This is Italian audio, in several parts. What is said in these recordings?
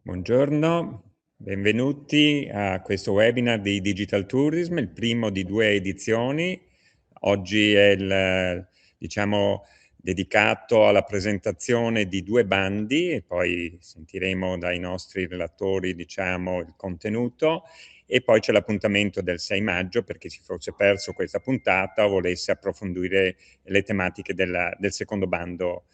Buongiorno, benvenuti a questo webinar di Digital Tourism, il primo di 2 edizioni. Oggi è dedicato alla presentazione di 2 bandi e poi sentiremo dai nostri relatori, il contenuto. E poi c'è l'appuntamento del 6 maggio per chi si fosse perso questa puntata o volesse approfondire le tematiche del secondo bando,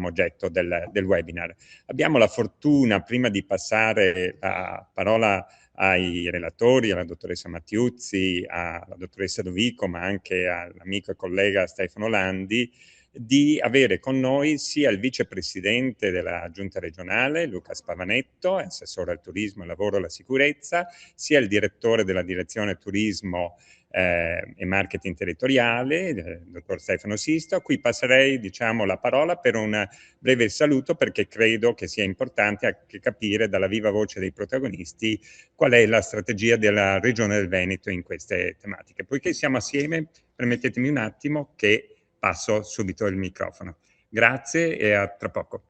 oggetto del webinar. Abbiamo la fortuna, prima di passare la parola ai relatori, alla dottoressa Mattiuzzi, alla dottoressa Dovico, ma anche all'amico e collega Stefano Landi, di avere con noi sia il vicepresidente della Giunta regionale, Luca Spavanetto, assessore al turismo, al lavoro e alla sicurezza, sia il direttore della direzione turismo e marketing territoriale, il dottor Stefano Sisto, a cui passerei la parola per un breve saluto perché credo che sia importante anche capire dalla viva voce dei protagonisti qual è la strategia della Regione del Veneto in queste tematiche. Poiché siamo assieme, permettetemi un attimo che passo subito il microfono. Grazie e a tra poco.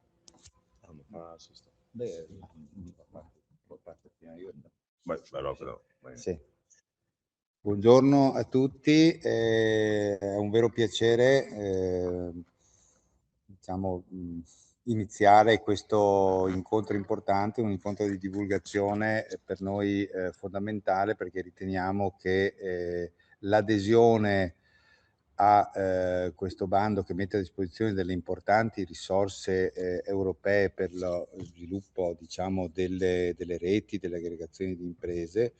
Sì. Buongiorno a tutti, è un vero piacere iniziare questo incontro importante, un incontro di divulgazione per noi fondamentale, perché riteniamo che l'adesione a questo bando che mette a disposizione delle importanti risorse europee per lo sviluppo delle reti, delle aggregazioni di imprese,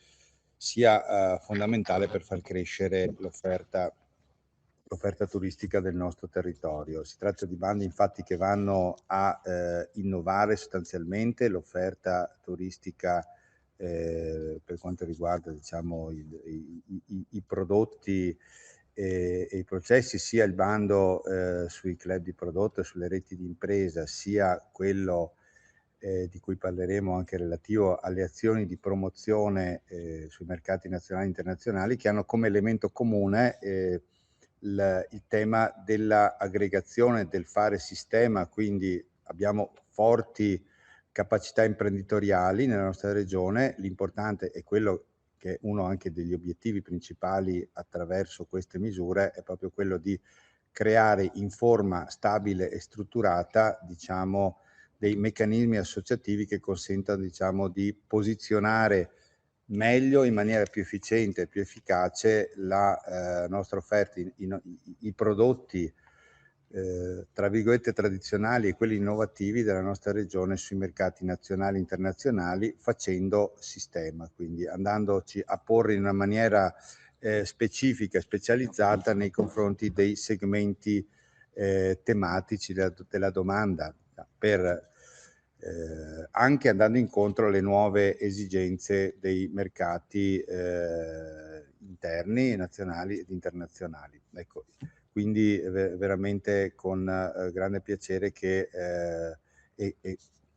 sia fondamentale per far crescere l'offerta turistica del nostro territorio. Si tratta di bandi infatti che vanno a innovare sostanzialmente l'offerta turistica per quanto riguarda i prodotti e i processi, sia il bando sui club di prodotto e sulle reti di impresa, sia quello di cui parleremo anche relativo alle azioni di promozione sui mercati nazionali e internazionali, che hanno come elemento comune il tema dell'aggregazione, del fare sistema. Quindi abbiamo forti capacità imprenditoriali nella nostra regione. L'importante è quello che uno anche degli obiettivi principali attraverso queste misure è proprio quello di creare in forma stabile e strutturata, dei meccanismi associativi che consentano, di posizionare meglio, in maniera più efficiente e più efficace la nostra offerta, i prodotti tra virgolette tradizionali e quelli innovativi della nostra regione sui mercati nazionali e internazionali, facendo sistema, quindi andandoci a porre in una maniera specifica e specializzata nei confronti dei segmenti tematici della domanda, anche andando incontro alle nuove esigenze dei mercati interni, nazionali ed internazionali. Ecco, quindi veramente con grande piacere e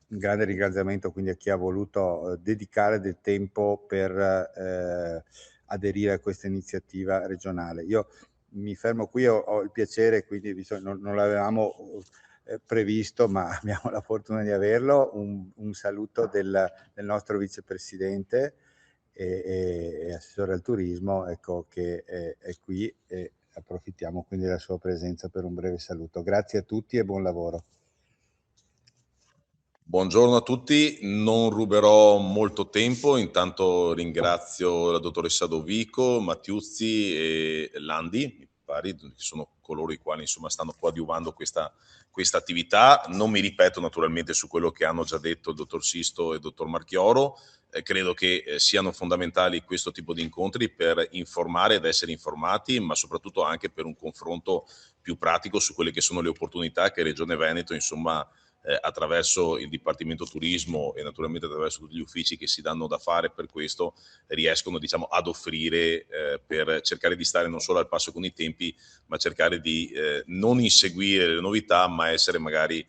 un grande ringraziamento quindi a chi ha voluto dedicare del tempo per aderire a questa iniziativa regionale. Io mi fermo qui, ho il piacere, quindi non l'avevamo previsto, ma abbiamo la fortuna di averlo, un saluto del nostro vicepresidente e assessore al turismo, ecco, che è qui, e approfittiamo quindi della sua presenza per un breve saluto. Grazie a tutti e buon lavoro. Buongiorno a tutti, non ruberò molto tempo, intanto ringrazio la dottoressa Dovico, Mattiuzzi e Landi, mi pare, che sono coloro i quali insomma stanno coadiuvando questa attività. Non mi ripeto naturalmente su quello che hanno già detto il dottor Sisto e il dottor Marchioro. Credo che siano fondamentali questo tipo di incontri per informare ed essere informati, ma soprattutto anche per un confronto più pratico su quelle che sono le opportunità che Regione Veneto insomma attraverso il Dipartimento Turismo e naturalmente attraverso tutti gli uffici che si danno da fare per questo, riescono ad offrire per cercare di stare non solo al passo con i tempi, ma cercare di non inseguire le novità, ma essere magari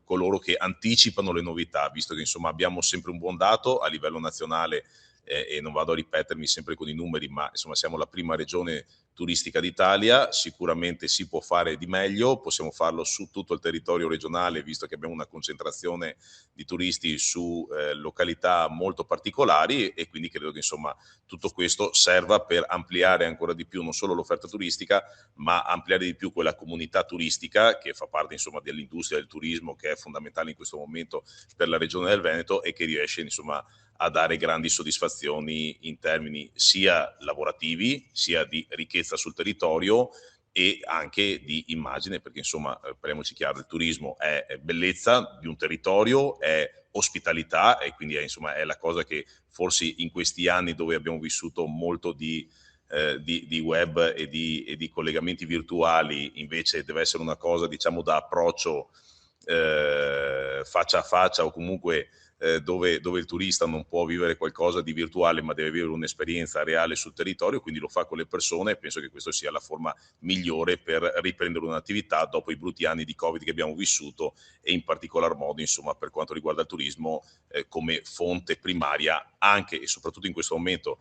coloro che anticipano le novità, visto che insomma abbiamo sempre un buon dato a livello nazionale e non vado a ripetermi sempre con i numeri, ma insomma siamo la prima regione turistica d'Italia. Sicuramente si può fare di meglio, possiamo farlo su tutto il territorio regionale, visto che abbiamo una concentrazione di turisti su località molto particolari, e quindi credo che insomma tutto questo serva per ampliare ancora di più non solo l'offerta turistica, ma ampliare di più quella comunità turistica che fa parte insomma dell'industria del turismo, che è fondamentale in questo momento per la regione del Veneto e che riesce insomma a dare grandi soddisfazioni in termini sia lavorativi, sia di ricchezza sul territorio e anche di immagine, perché insomma, parliamoci chiaro, il turismo è bellezza di un territorio, è ospitalità, e quindi insomma, è la cosa che forse in questi anni dove abbiamo vissuto molto di web e di collegamenti virtuali, invece deve essere una cosa diciamo da approccio faccia a faccia, o comunque dove il turista non può vivere qualcosa di virtuale ma deve vivere un'esperienza reale sul territorio, quindi lo fa con le persone, e penso che questa sia la forma migliore per riprendere un'attività dopo i brutti anni di Covid che abbiamo vissuto, e in particolar modo insomma per quanto riguarda il turismo come fonte primaria anche e soprattutto in questo momento.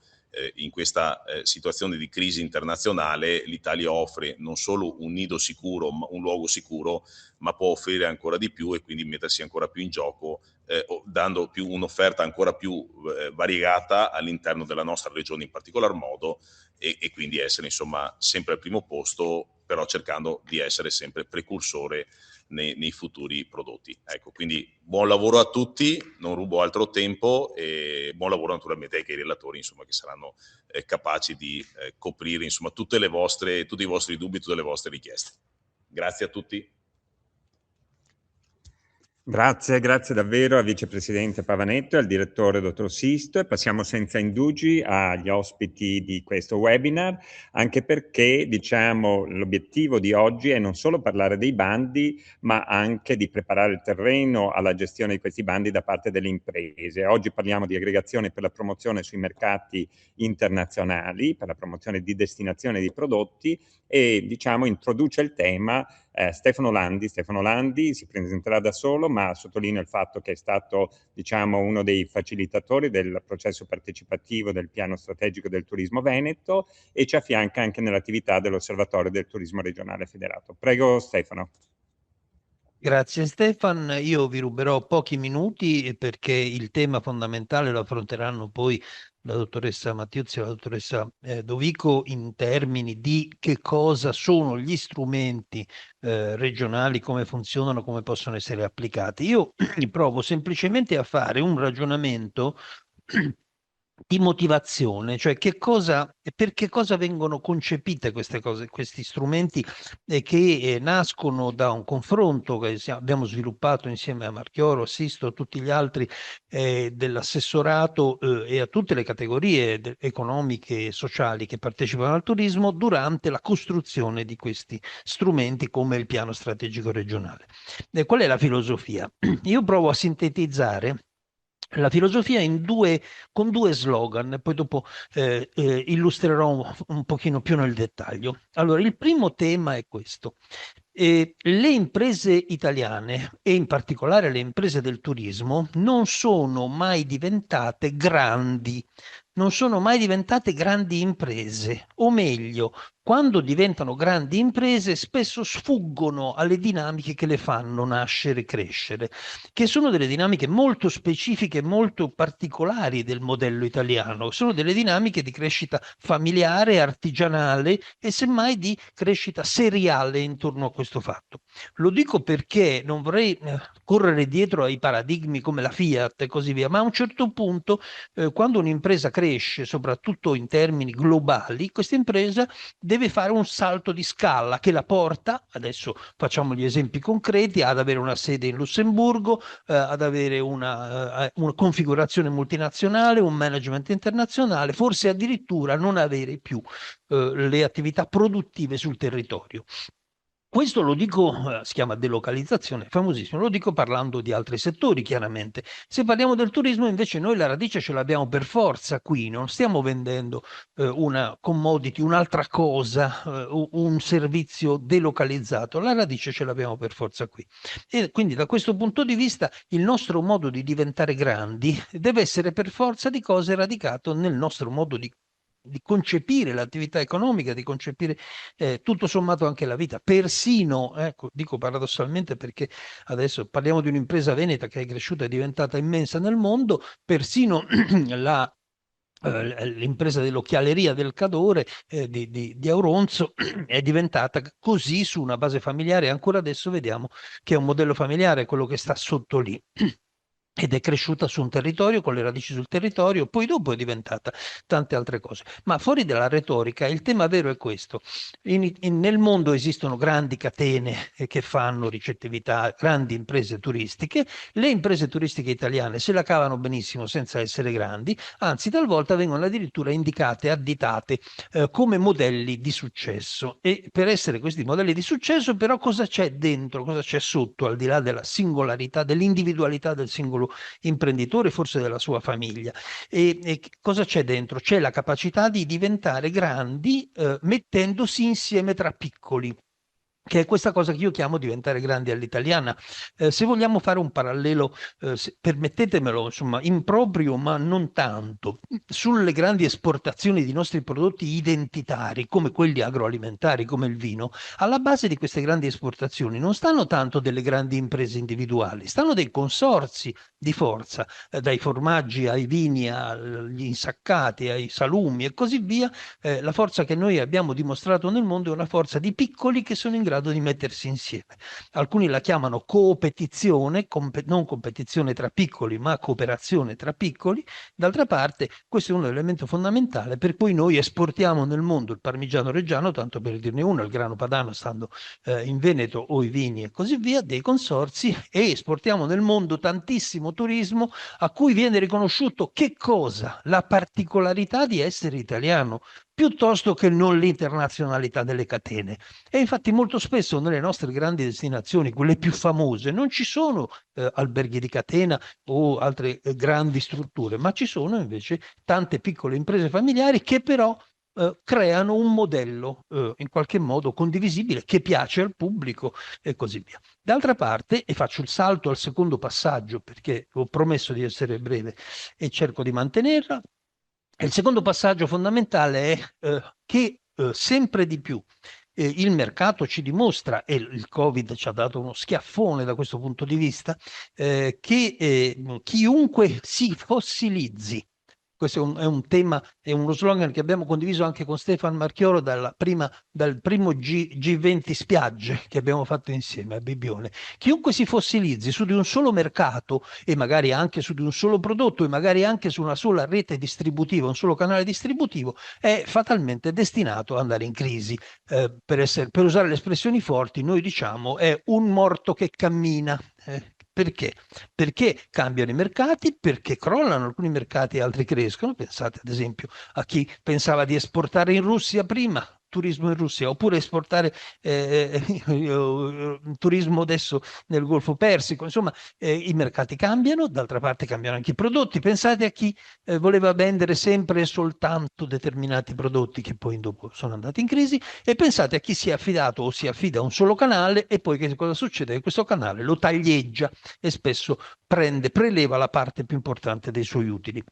In questa situazione di crisi internazionale l'Italia offre non solo un nido sicuro, un luogo sicuro, ma può offrire ancora di più e quindi mettersi ancora più in gioco, dando un'offerta ancora più variegata all'interno della nostra regione in particolar modo, e quindi essere insomma sempre al primo posto, però cercando di essere sempre precursore nei futuri prodotti. Ecco, quindi buon lavoro a tutti, non rubo altro tempo, e buon lavoro naturalmente anche ai relatori, insomma, che saranno capaci di coprire insomma tutti i vostri dubbi, tutte le vostre richieste. Grazie a tutti. Grazie davvero al vicepresidente Pavanetto e al direttore dottor Sisto, e passiamo senza indugi agli ospiti di questo webinar, anche perché diciamo l'obiettivo di oggi è non solo parlare dei bandi, ma anche di preparare il terreno alla gestione di questi bandi da parte delle imprese. Oggi parliamo di aggregazione per la promozione sui mercati internazionali, per la promozione di destinazione di prodotti, e diciamo introduce il tema Stefano Landi. Stefano Landi si presenterà da solo, ma sottolineo il fatto che è stato diciamo uno dei facilitatori del processo partecipativo del piano strategico del turismo veneto, e ci affianca anche nell'attività dell'Osservatorio del Turismo Regionale Federato. Prego Stefano. Grazie Stefan, io vi ruberò pochi minuti perché il tema fondamentale lo affronteranno poi la dottoressa Mattiuzzi e la dottoressa Dovico in termini di che cosa sono gli strumenti regionali, come funzionano, come possono essere applicati. Io provo semplicemente a fare un ragionamento di motivazione, cioè per che cosa vengono concepite queste cose, questi strumenti che nascono da un confronto che abbiamo sviluppato insieme a Marchioro, Sisto, a tutti gli altri dell'assessorato e a tutte le categorie economiche e sociali che partecipano al turismo durante la costruzione di questi strumenti come il piano strategico regionale. Qual è la filosofia? Io provo a sintetizzare la filosofia con due slogan, poi dopo illustrerò un pochino più nel dettaglio. Allora, il primo tema è questo. Le imprese italiane, e in particolare le imprese del turismo, non sono mai diventate grandi imprese, o meglio, quando diventano grandi imprese spesso sfuggono alle dinamiche che le fanno nascere e crescere, che sono delle dinamiche molto specifiche, molto particolari del modello italiano. Sono delle dinamiche di crescita familiare, artigianale e semmai di crescita seriale intorno a questo fatto. Lo dico perché non vorrei correre dietro ai paradigmi come la Fiat e così via, ma a un certo punto, quando un'impresa cresce, soprattutto in termini globali, questa impresa deve fare un salto di scala che la porta, adesso facciamo gli esempi concreti, ad avere una sede in Lussemburgo, ad avere una configurazione multinazionale, un management internazionale, forse addirittura non avere più le attività produttive sul territorio. Questo lo dico, si chiama delocalizzazione, famosissimo, lo dico parlando di altri settori chiaramente. Se parliamo del turismo invece noi la radice ce l'abbiamo per forza qui, non stiamo vendendo una commodity, un'altra cosa, un servizio delocalizzato, la radice ce l'abbiamo per forza qui. E quindi da questo punto di vista il nostro modo di diventare grandi deve essere per forza di cose radicato nel nostro modo di di concepire l'attività economica, di concepire tutto sommato anche la vita. Persino, ecco, dico paradossalmente perché adesso parliamo di un'impresa veneta che è cresciuta e diventata immensa nel mondo, persino l'impresa dell'occhialeria del Cadore di Auronzo è diventata così su una base familiare, e ancora adesso vediamo che è un modello familiare quello che sta sotto lì. Ed è cresciuta su un territorio, con le radici sul territorio, poi dopo è diventata tante altre cose. Ma fuori dalla retorica, il tema vero è questo. Nel mondo esistono grandi catene che fanno ricettività, grandi imprese turistiche. Le imprese turistiche italiane se la cavano benissimo senza essere grandi, anzi talvolta vengono addirittura indicate, additate come modelli di successo. E per essere questi modelli di successo, però, cosa c'è dentro, cosa c'è sotto, al di là della singolarità, dell'individualità del singolo imprenditore, forse della sua famiglia. E cosa c'è dentro? C'è la capacità di diventare grandi mettendosi insieme tra piccoli, che è questa cosa che io chiamo diventare grandi all'italiana. Se vogliamo fare un parallelo, permettetemelo, insomma, improprio ma non tanto, sulle grandi esportazioni di nostri prodotti identitari, come quelli agroalimentari, come il vino, alla base di queste grandi esportazioni non stanno tanto delle grandi imprese individuali, stanno dei consorzi di forza, dai formaggi ai vini, agli insaccati, ai salumi e così via. La forza che noi abbiamo dimostrato nel mondo è una forza di piccoli che sono in grado di mettersi insieme. Alcuni la chiamano coopetizione, non competizione tra piccoli, ma cooperazione tra piccoli. D'altra parte, questo è un elemento fondamentale per cui noi esportiamo nel mondo il parmigiano reggiano, tanto per dirne uno, il grano padano stando in Veneto, o i vini e così via, dei consorzi, e esportiamo nel mondo tantissimo turismo a cui viene riconosciuto che cosa? La particolarità di essere italiano, piuttosto che non l'internazionalità delle catene. E infatti molto spesso nelle nostre grandi destinazioni, quelle più famose, non ci sono alberghi di catena o altre grandi strutture, ma ci sono invece tante piccole imprese familiari che però creano un modello in qualche modo condivisibile, che piace al pubblico e così via. D'altra parte, e faccio il salto al secondo passaggio perché ho promesso di essere breve e cerco di mantenerla, il secondo passaggio fondamentale è che sempre di più il mercato ci dimostra, e il Covid ci ha dato uno schiaffone da questo punto di vista, che chiunque si fossilizzi, questo è un tema, è uno slogan che abbiamo condiviso anche con Stefano Marchioro dal primo G20 spiagge che abbiamo fatto insieme a Bibbione. Chiunque si fossilizzi su di un solo mercato, e magari anche su di un solo prodotto, e magari anche su una sola rete distributiva, un solo canale distributivo, è fatalmente destinato ad andare in crisi. Per usare le espressioni forti, noi diciamo è un morto che cammina. Perché? Perché cambiano i mercati, perché crollano alcuni mercati e altri crescono. Pensate ad esempio a chi pensava di esportare in Russia prima, turismo in Russia, oppure esportare turismo adesso nel Golfo Persico. Insomma, i mercati cambiano, d'altra parte cambiano anche i prodotti. Pensate a chi voleva vendere sempre e soltanto determinati prodotti che poi dopo sono andati in crisi, e pensate a chi si è affidato o si affida a un solo canale e poi che cosa succede? Che questo canale lo taglieggia e spesso preleva la parte più importante dei suoi utili.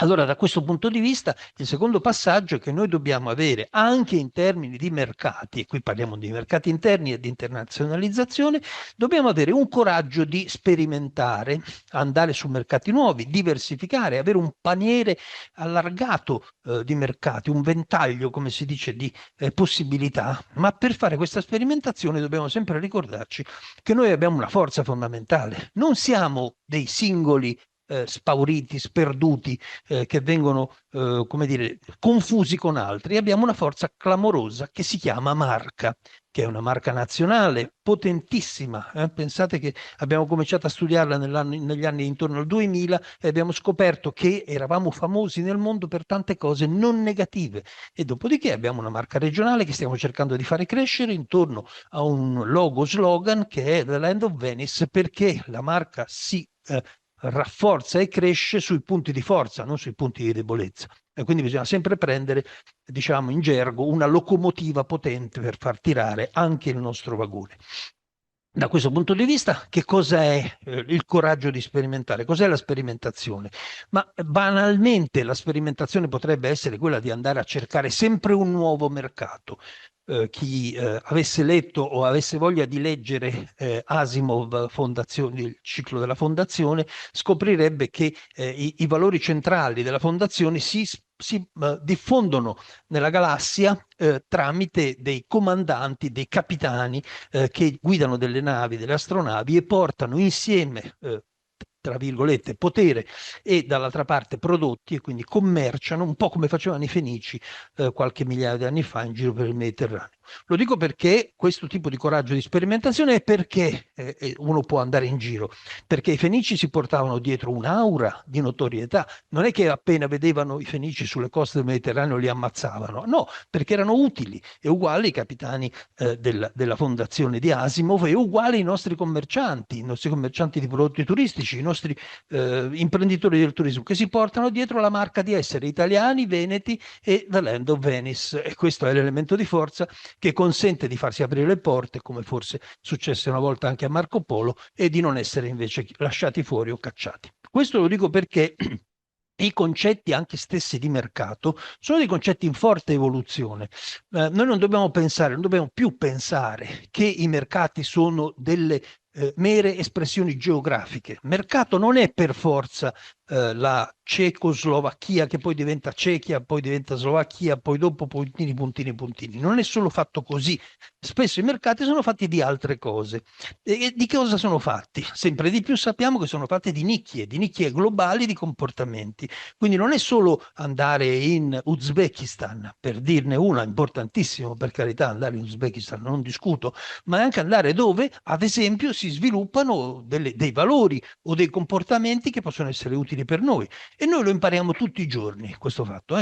Allora, da questo punto di vista, il secondo passaggio è che noi dobbiamo avere, anche in termini di mercati, e qui parliamo di mercati interni e di internazionalizzazione, dobbiamo avere un coraggio di sperimentare, andare su mercati nuovi, diversificare, avere un paniere allargato di mercati, un ventaglio, come si dice, di possibilità. Ma per fare questa sperimentazione dobbiamo sempre ricordarci che noi abbiamo una forza fondamentale. Non siamo dei singoli spauriti, sperduti, che vengono, come dire, confusi con altri. Abbiamo una forza clamorosa che si chiama marca, che è una marca nazionale potentissima. Pensate che abbiamo cominciato a studiarla negli anni intorno al 2000 e abbiamo scoperto che eravamo famosi nel mondo per tante cose non negative, e dopodiché abbiamo una marca regionale che stiamo cercando di fare crescere intorno a un logo slogan che è The Land of Venice, perché la marca si rafforza e cresce sui punti di forza, non sui punti di debolezza. E quindi bisogna sempre prendere, diciamo in gergo, una locomotiva potente per far tirare anche il nostro vagone. Da questo punto di vista, che cosa è il coraggio di sperimentare? Cos'è la sperimentazione? Ma banalmente la sperimentazione potrebbe essere quella di andare a cercare sempre un nuovo mercato. Chi avesse letto o avesse voglia di leggere Asimov, il ciclo della fondazione, scoprirebbe che i valori centrali della fondazione si diffondono nella galassia tramite dei comandanti, dei capitani che guidano delle navi, delle astronavi e portano insieme, tra virgolette, potere e dall'altra parte prodotti e quindi commerciano un po' come facevano i Fenici qualche migliaio di anni fa in giro per il Mediterraneo. Lo dico perché questo tipo di coraggio di sperimentazione è perché uno può andare in giro, perché i Fenici si portavano dietro un'aura di notorietà, non è che appena vedevano i Fenici sulle coste del Mediterraneo li ammazzavano, no, perché erano utili e uguali i capitani della fondazione di Asimov e uguali i nostri commercianti di prodotti turistici, i nostri imprenditori del turismo che si portano dietro la marca di essere italiani, veneti e The Land of Venice. E questo è l'elemento di forza che consente di farsi aprire le porte, come forse successe una volta anche a Marco Polo, e di non essere invece lasciati fuori o cacciati. Questo lo dico perché i concetti anche stessi di mercato sono dei concetti in forte evoluzione. Noi non dobbiamo pensare, non dobbiamo più pensare che i mercati sono delle mere espressioni geografiche. Mercato non è per forza la Cecoslovacchia che poi diventa Cechia, poi diventa Slovacchia, poi dopo puntini, puntini, puntini. Non è solo fatto così. Spesso i mercati sono fatti di altre cose. E di che cosa sono fatti? Sempre di più sappiamo che sono fatti di nicchie globali di comportamenti. Quindi non è solo andare in Uzbekistan, per dirne una, importantissimo per carità andare in Uzbekistan, non discuto, ma è anche andare dove, ad esempio, si sviluppano dei valori o dei comportamenti che possono essere utili per noi. E noi lo impariamo tutti i giorni, questo fatto.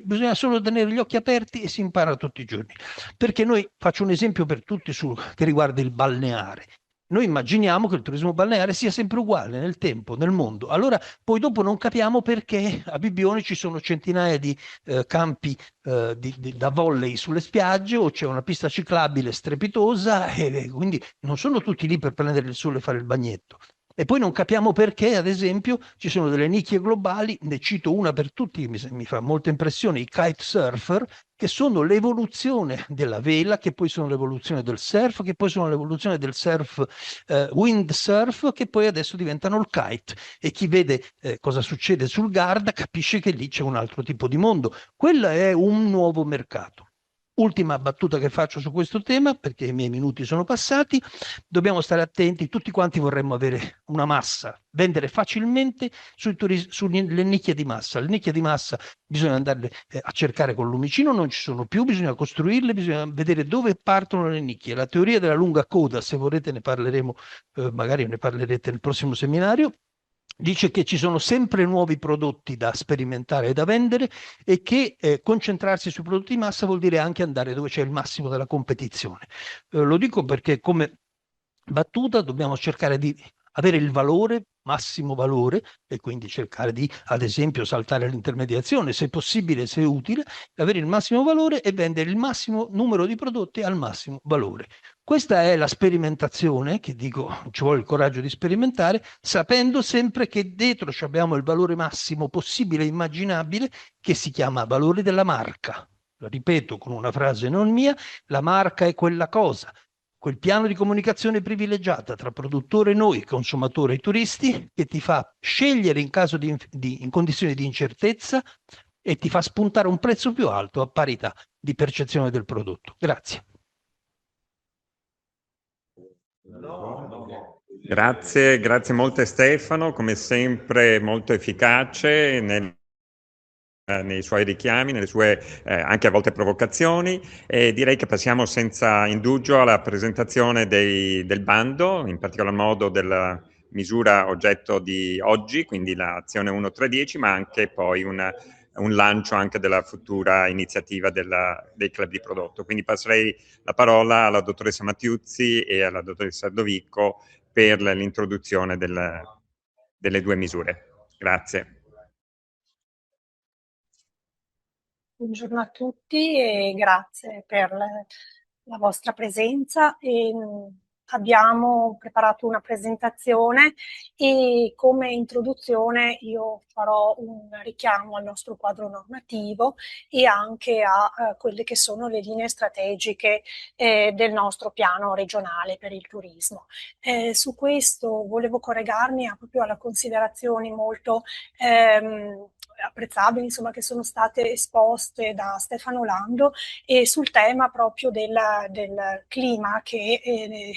Bisogna solo tenere gli occhi aperti e si impara tutti i giorni. Perché noi, faccio un esempio per tutti che riguarda il balneare. Noi immaginiamo che il turismo balneare sia sempre uguale nel tempo, nel mondo. Allora, poi dopo non capiamo perché a Bibbione ci sono centinaia di campi da volley sulle spiagge o c'è una pista ciclabile strepitosa e quindi non sono tutti lì per prendere il sole e fare il bagnetto. E poi non capiamo perché, ad esempio, ci sono delle nicchie globali, ne cito una per tutti, mi fa molta impressione, i kite surfer, che sono l'evoluzione della vela, che poi sono l'evoluzione del surf, che poi sono l'evoluzione del surf, windsurf, che poi adesso diventano il kite. E chi vede cosa succede sul Garda capisce che lì c'è un altro tipo di mondo. Quello è un nuovo mercato. Ultima battuta che faccio su questo tema, perché i miei minuti sono passati, dobbiamo stare attenti, tutti quanti vorremmo avere una massa, vendere facilmente sulle nicchie di massa. Le nicchie di massa bisogna andarle a cercare con lumicino, non ci sono più, bisogna costruirle, bisogna vedere dove partono le nicchie. La teoria della lunga coda, se volete ne parleremo, magari ne parlerete nel prossimo seminario, dice che ci sono sempre nuovi prodotti da sperimentare e da vendere e che concentrarsi sui prodotti di massa vuol dire anche andare dove c'è il massimo della competizione. Lo dico perché come battuta dobbiamo cercare di avere il valore, massimo valore, e quindi cercare di, ad esempio, saltare l'intermediazione, se possibile, se utile, avere il massimo valore e vendere il massimo numero di prodotti al massimo valore. Questa è la sperimentazione, che dico, ci vuole il coraggio di sperimentare, sapendo sempre che dietro abbiamo il valore massimo possibile e immaginabile, che si chiama valore della marca. Lo ripeto con una frase non mia, la marca è quella cosa, quel piano di comunicazione privilegiata tra produttore e noi, consumatore e turisti, che ti fa scegliere in caso in condizioni di incertezza e ti fa spuntare un prezzo più alto a parità di percezione del prodotto. Grazie. Grazie, grazie molte Stefano, come sempre molto efficace nei suoi richiami, nelle sue anche a volte provocazioni, e direi che passiamo senza indugio alla presentazione del bando, in particolar modo della misura oggetto di oggi, quindi l'azione 1310, ma anche poi un lancio anche della futura iniziativa dei club di prodotto. Quindi passerei la parola alla dottoressa Mattiuzzi e alla dottoressa Dovico per l'introduzione delle due misure. Grazie. Buongiorno a tutti e grazie per la vostra presenza. abbiamo preparato una presentazione e come introduzione io farò un richiamo al nostro quadro normativo e anche a quelle che sono le linee strategiche del nostro piano regionale per il turismo. Su questo volevo collegarmi proprio alle considerazioni molto apprezzabili, insomma, che sono state esposte da Stefano Lando e sul tema proprio del clima che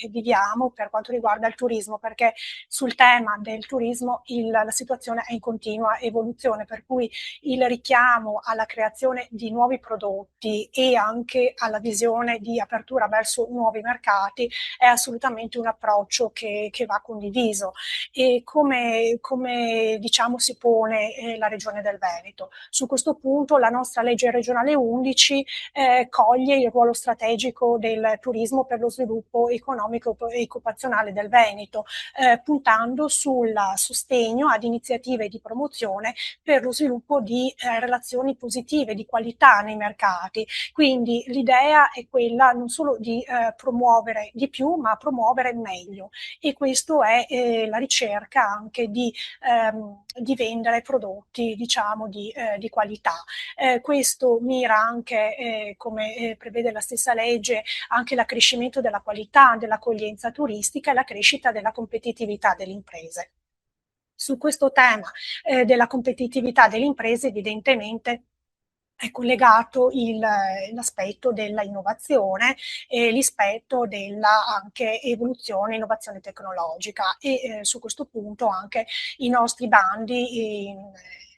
viviamo per quanto riguarda il turismo, perché sul tema del turismo la situazione è in continua evoluzione, per cui il richiamo alla creazione di nuovi prodotti e anche alla visione di apertura verso nuovi mercati è assolutamente un approccio che va condiviso. E come diciamo si pone la Regione del Veneto? Su questo punto la nostra legge regionale 11 coglie il ruolo strategico del turismo per lo sviluppo economico e occupazionale del Veneto, puntando sul sostegno ad iniziative di promozione per lo sviluppo di relazioni positive, di qualità nei mercati. Quindi l'idea è quella non solo di promuovere di più, ma promuovere meglio. E questo è la ricerca anche di vendere prodotti, diciamo, di qualità. Questo mira anche, come prevede la stessa legge, anche l'accrescimento della qualità dell'accoglienza turistica e la crescita della competitività delle imprese. Su questo tema della competitività delle imprese, evidentemente, è collegato l'aspetto della innovazione e l'aspetto della anche evoluzione e innovazione tecnologica e su questo punto anche i nostri bandi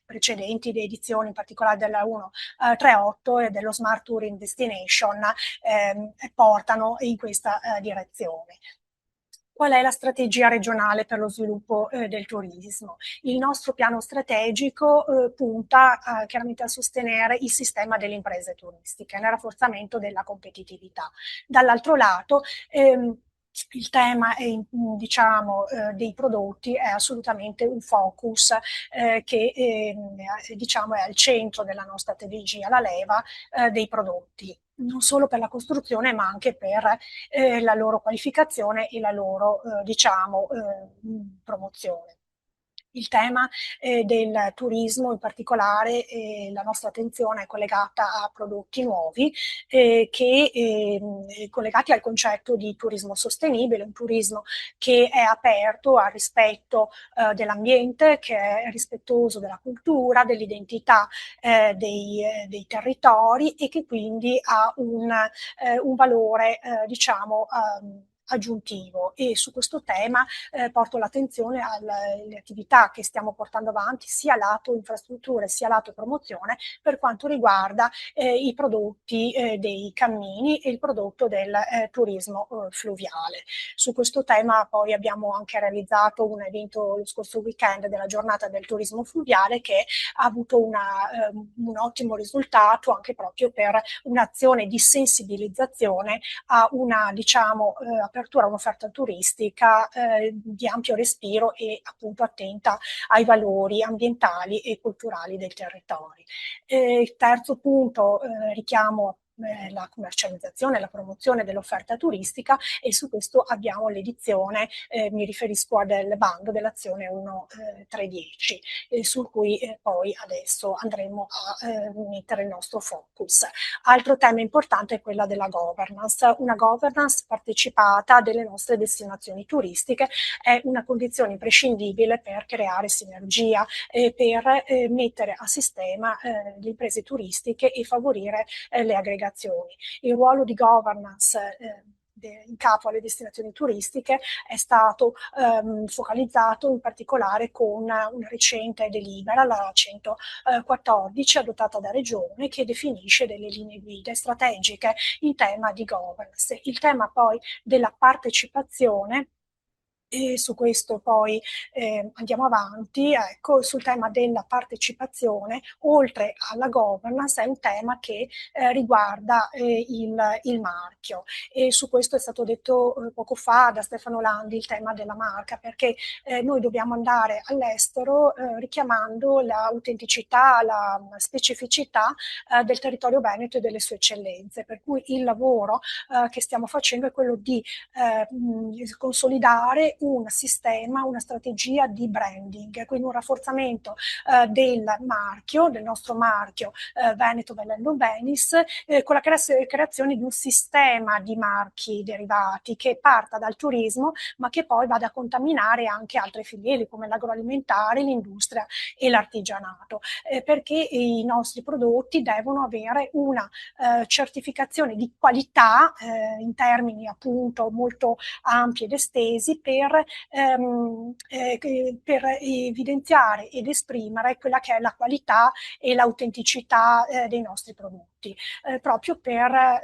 precedenti di edizioni, in particolare della 138 e dello Smart Touring Destination, portano in questa direzione. Qual è la strategia regionale per lo sviluppo del turismo? Il nostro piano strategico punta chiaramente a sostenere il sistema delle imprese turistiche nel rafforzamento della competitività. Dall'altro lato, il tema diciamo, dei prodotti è assolutamente un focus che diciamo, è al centro della nostra strategia, la leva dei prodotti, non solo per la costruzione ma anche per la loro qualificazione e la loro diciamo, promozione. Il tema del turismo, in particolare la nostra attenzione è collegata a prodotti nuovi collegati al concetto di turismo sostenibile, un turismo che è aperto al rispetto dell'ambiente, che è rispettoso della cultura, dell'identità dei territori e che quindi ha un valore diciamo aggiuntivo. E su questo tema porto l'attenzione alle attività che stiamo portando avanti sia lato infrastrutture sia lato promozione per quanto riguarda i prodotti dei cammini e il prodotto del turismo fluviale. Su questo tema poi abbiamo anche realizzato un evento lo scorso weekend della giornata del turismo fluviale che ha avuto un ottimo risultato anche proprio per un'azione di sensibilizzazione a una diciamo apertura a un'offerta turistica di ampio respiro e appunto attenta ai valori ambientali e culturali del territorio. Terzo punto, richiamo la commercializzazione e la promozione dell'offerta turistica e su questo abbiamo l'edizione, mi riferisco del bando dell'azione 1310 su cui poi adesso andremo a mettere il nostro focus. Altro tema importante è quella della governance. Una governance partecipata delle nostre destinazioni turistiche è una condizione imprescindibile per creare sinergia e per mettere a sistema le imprese turistiche e favorire le aggregazioni. Il ruolo di governance in capo alle destinazioni turistiche è stato focalizzato in particolare con una recente delibera, la 114, adottata da Regione, che definisce delle linee guida strategiche in tema di governance. Il tema poi della partecipazione E su questo poi andiamo avanti. Ecco, sul tema della partecipazione, oltre alla governance, è un tema che riguarda il marchio, e su questo è stato detto poco fa da Stefano Landi, il tema della marca, perché noi dobbiamo andare all'estero richiamando l'autenticità, la specificità del territorio veneto e delle sue eccellenze, per cui il lavoro che stiamo facendo è quello di consolidare un sistema, una strategia di branding, quindi un rafforzamento del marchio, del nostro marchio Veneto Bellendo Venice, con la creazione di un sistema di marchi derivati che parta dal turismo, ma che poi vada a contaminare anche altre filiere come l'agroalimentare, l'industria e l'artigianato, perché i nostri prodotti devono avere una certificazione di qualità in termini appunto molto ampi ed estesi per evidenziare ed esprimere quella che è la qualità e l'autenticità dei nostri prodotti, proprio per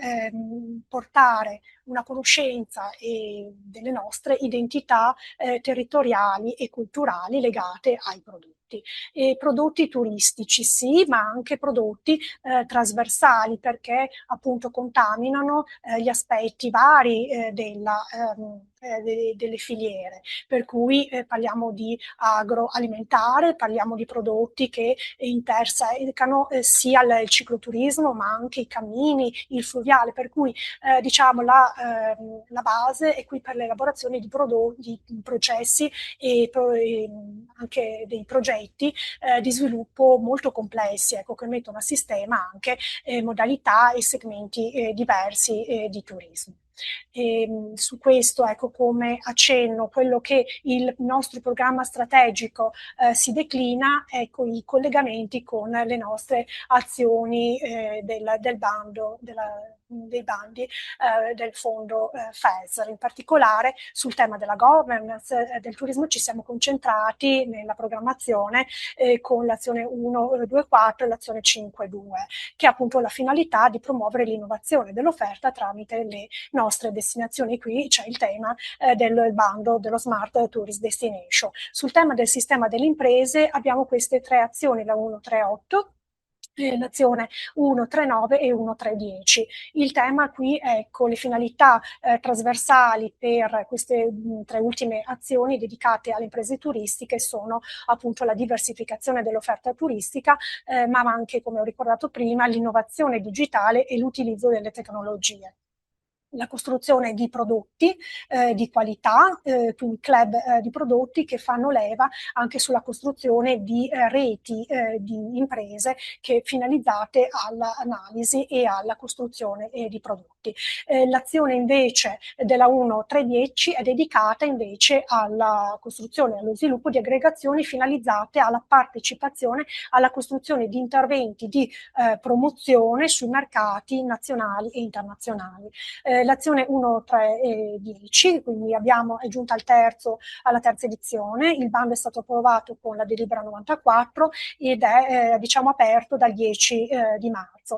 portare una conoscenza delle nostre identità territoriali e culturali legate ai prodotti. E prodotti turistici sì, ma anche prodotti trasversali, perché appunto contaminano gli aspetti vari delle filiere, per cui parliamo di agroalimentare, parliamo di prodotti che intersecano sia il cicloturismo ma anche i cammini, il fluviale, per cui diciamo la base è qui per l'elaborazione di prodotti, di processi e anche dei progetti di sviluppo molto complessi, ecco, che mettono a sistema anche modalità e segmenti diversi di turismo. Su questo, ecco, come accenno, quello che il nostro programma strategico si declina, ecco, i collegamenti con le nostre azioni del bando, dei bandi del fondo FESR. In particolare sul tema della governance del turismo ci siamo concentrati nella programmazione con l'azione 1.2.4 e l'azione 5.2, che ha appunto la finalità di promuovere l'innovazione dell'offerta tramite le nostre destinazioni. Qui c'è il tema del bando dello Smart Tourist Destination. Sul tema del sistema delle imprese abbiamo queste tre azioni, la 1.3.8, l'azione 1.3.9 e 1.3.10. Il tema qui è, ecco, le finalità trasversali per queste tre ultime azioni dedicate alle imprese turistiche sono appunto la diversificazione dell'offerta turistica, ma anche, come ho ricordato prima, l'innovazione digitale e l'utilizzo delle tecnologie. La costruzione di prodotti di qualità, quindi club di prodotti che fanno leva anche sulla costruzione di reti di imprese che finalizzate all'analisi e alla costruzione di prodotti. L'azione invece della 1.3.10 è dedicata invece alla costruzione e allo sviluppo di aggregazioni finalizzate alla partecipazione alla costruzione di interventi di promozione sui mercati nazionali e internazionali. L'azione 1.3.10, quindi è giunta alla terza edizione, il bando è stato approvato con la delibera 94 ed è diciamo aperto dal 10 di marzo.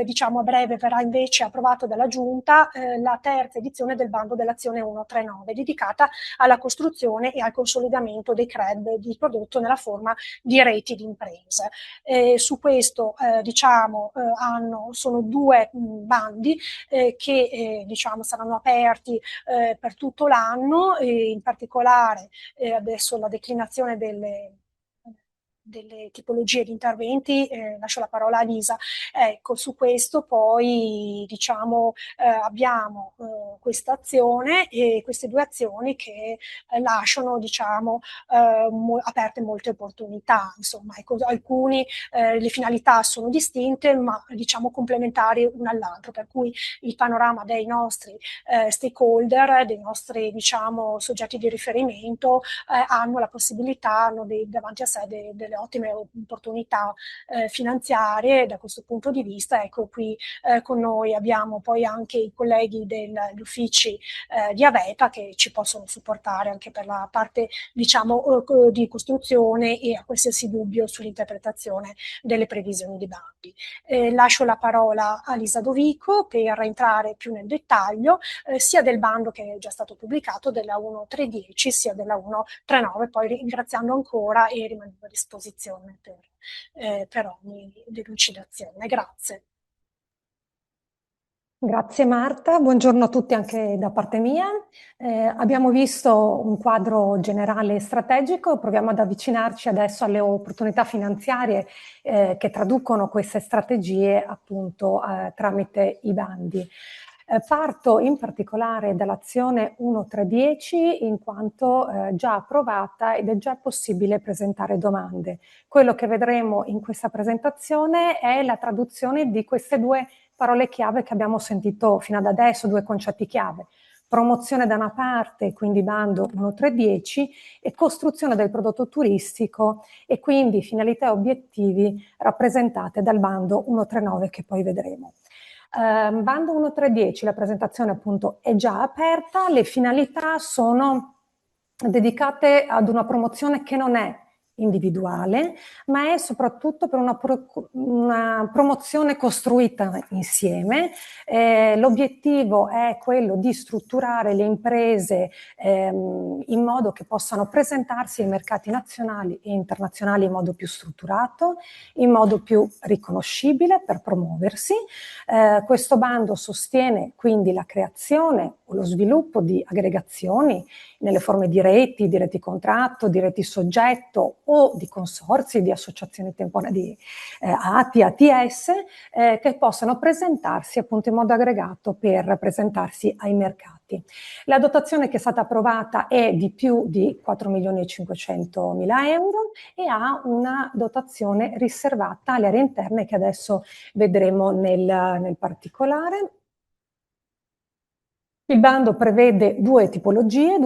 Diciamo a breve verrà invece approvato dalla Giunta la terza edizione del bando dell'azione 139, dedicata alla costruzione e al consolidamento dei CRED di prodotto nella forma di reti di imprese. Su questo sono due bandi che diciamo saranno aperti per tutto l'anno, in particolare adesso la declinazione delle tipologie di interventi, lascio la parola a Lisa. Ecco, su questo poi diciamo abbiamo questa azione e queste due azioni che lasciano diciamo aperte molte opportunità, insomma, ecco, le finalità sono distinte ma diciamo complementari una all'altro, per cui il panorama dei nostri stakeholder, dei nostri diciamo soggetti di riferimento hanno la possibilità, hanno davanti a sé delle delle ottime opportunità finanziarie da questo punto di vista. Ecco, qui con noi abbiamo poi anche i colleghi degli uffici di Avepa che ci possono supportare anche per la parte, diciamo, di costruzione e a qualsiasi dubbio sull'interpretazione delle previsioni dei bandi. Lascio la parola a Lisa Dovico per entrare più nel dettaglio sia del bando che è già stato pubblicato, della 1310, sia della 139, poi ringraziando ancora e rimanendo a disposizione per ogni delucidazione. Grazie. Grazie Marta, buongiorno a tutti anche da parte mia. Abbiamo visto un quadro generale strategico, proviamo ad avvicinarci adesso alle opportunità finanziarie che traducono queste strategie appunto tramite i bandi. Parto in particolare dall'azione 1310 in quanto già approvata ed è già possibile presentare domande. Quello che vedremo in questa presentazione è la traduzione di queste due parole chiave che abbiamo sentito fino ad adesso, due concetti chiave. Promozione da una parte, quindi bando 1310, e costruzione del prodotto turistico e quindi finalità e obiettivi rappresentate dal bando 139 che poi vedremo. Bando 1310, la presentazione appunto è già aperta, le finalità sono dedicate ad una promozione che non è individuale, ma è soprattutto per una promozione costruita insieme. L'obiettivo è quello di strutturare le imprese in modo che possano presentarsi ai mercati nazionali e internazionali in modo più strutturato, in modo più riconoscibile per promuoversi. Questo bando sostiene quindi la creazione o lo sviluppo di aggregazioni nelle forme di reti contratto, di reti soggetto o di consorzi, di associazioni temporanee, di ATI, ATS, che possano presentarsi appunto in modo aggregato per presentarsi ai mercati. La dotazione che è stata approvata è di più di 4.500.000 euro e ha una dotazione riservata alle aree interne che adesso vedremo nel particolare. Il bando prevede due tipologie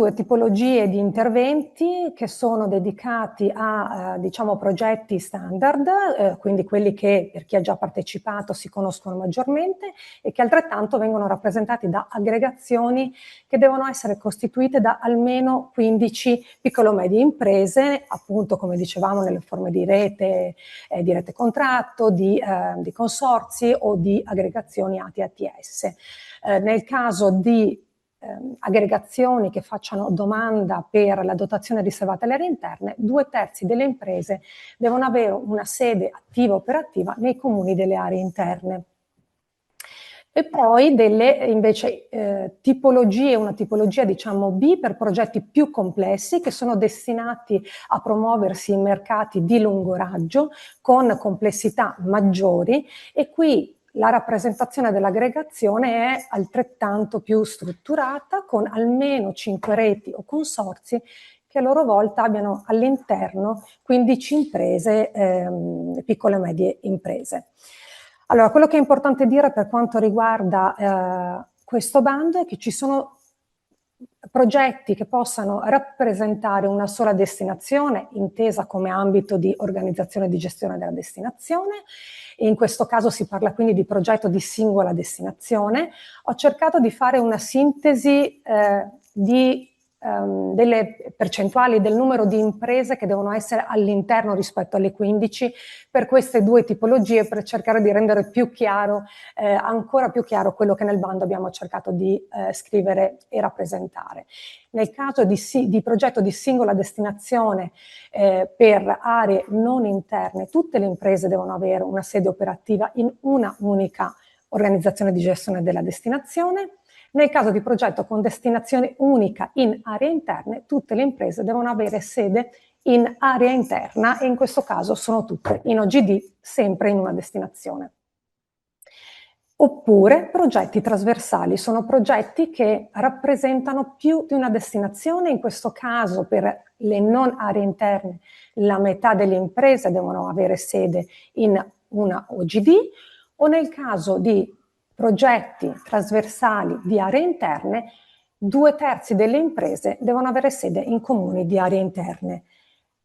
di interventi che sono dedicati a diciamo progetti standard, quindi quelli che per chi ha già partecipato si conoscono maggiormente e che altrettanto vengono rappresentati da aggregazioni che devono essere costituite da almeno 15 piccolo-medie imprese, appunto come dicevamo nelle forme di rete contratto, di consorzi o di aggregazioni ATI-ATS. Nel caso di aggregazioni che facciano domanda per la dotazione riservata alle aree interne, 2/3 delle imprese devono avere una sede attiva operativa nei comuni delle aree interne. E poi delle invece tipologie, una tipologia diciamo B per progetti più complessi che sono destinati a promuoversi in mercati di lungo raggio con complessità maggiori e qui la rappresentazione dell'aggregazione è altrettanto più strutturata con almeno 5 reti o consorzi che a loro volta abbiano all'interno 15 imprese, piccole e medie imprese. Allora, quello che è importante dire per quanto riguarda questo bando è che ci sono progetti che possano rappresentare una sola destinazione, intesa come ambito di organizzazione e di gestione della destinazione. In questo caso si parla quindi di progetto di singola destinazione. Ho cercato di fare una sintesi delle percentuali del numero di imprese che devono essere all'interno rispetto alle 15 per queste due tipologie, per cercare di rendere più chiaro, ancora più chiaro quello che nel bando abbiamo cercato di scrivere e rappresentare. Nel caso di progetto di singola destinazione per aree non interne, tutte le imprese devono avere una sede operativa in una unica organizzazione di gestione della destinazione. Nel caso di progetto con destinazione unica in aree interne, tutte le imprese devono avere sede in area interna e in questo caso sono tutte in OGD, sempre in una destinazione. Oppure progetti trasversali, sono progetti che rappresentano più di una destinazione, in questo caso per le non aree interne la metà delle imprese devono avere sede in una OGD, o nel caso di progetti trasversali di aree interne, 2/3 delle imprese devono avere sede in comuni di aree interne.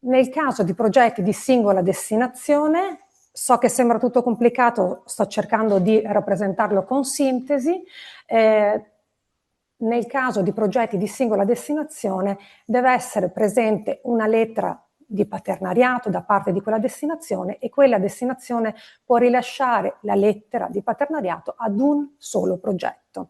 Nel caso di progetti di singola destinazione, so che sembra tutto complicato, sto cercando di rappresentarlo con sintesi. Nel caso di progetti di singola destinazione deve essere presente una lettera di paternariato da parte di quella destinazione e quella destinazione può rilasciare la lettera di paternariato ad un solo progetto.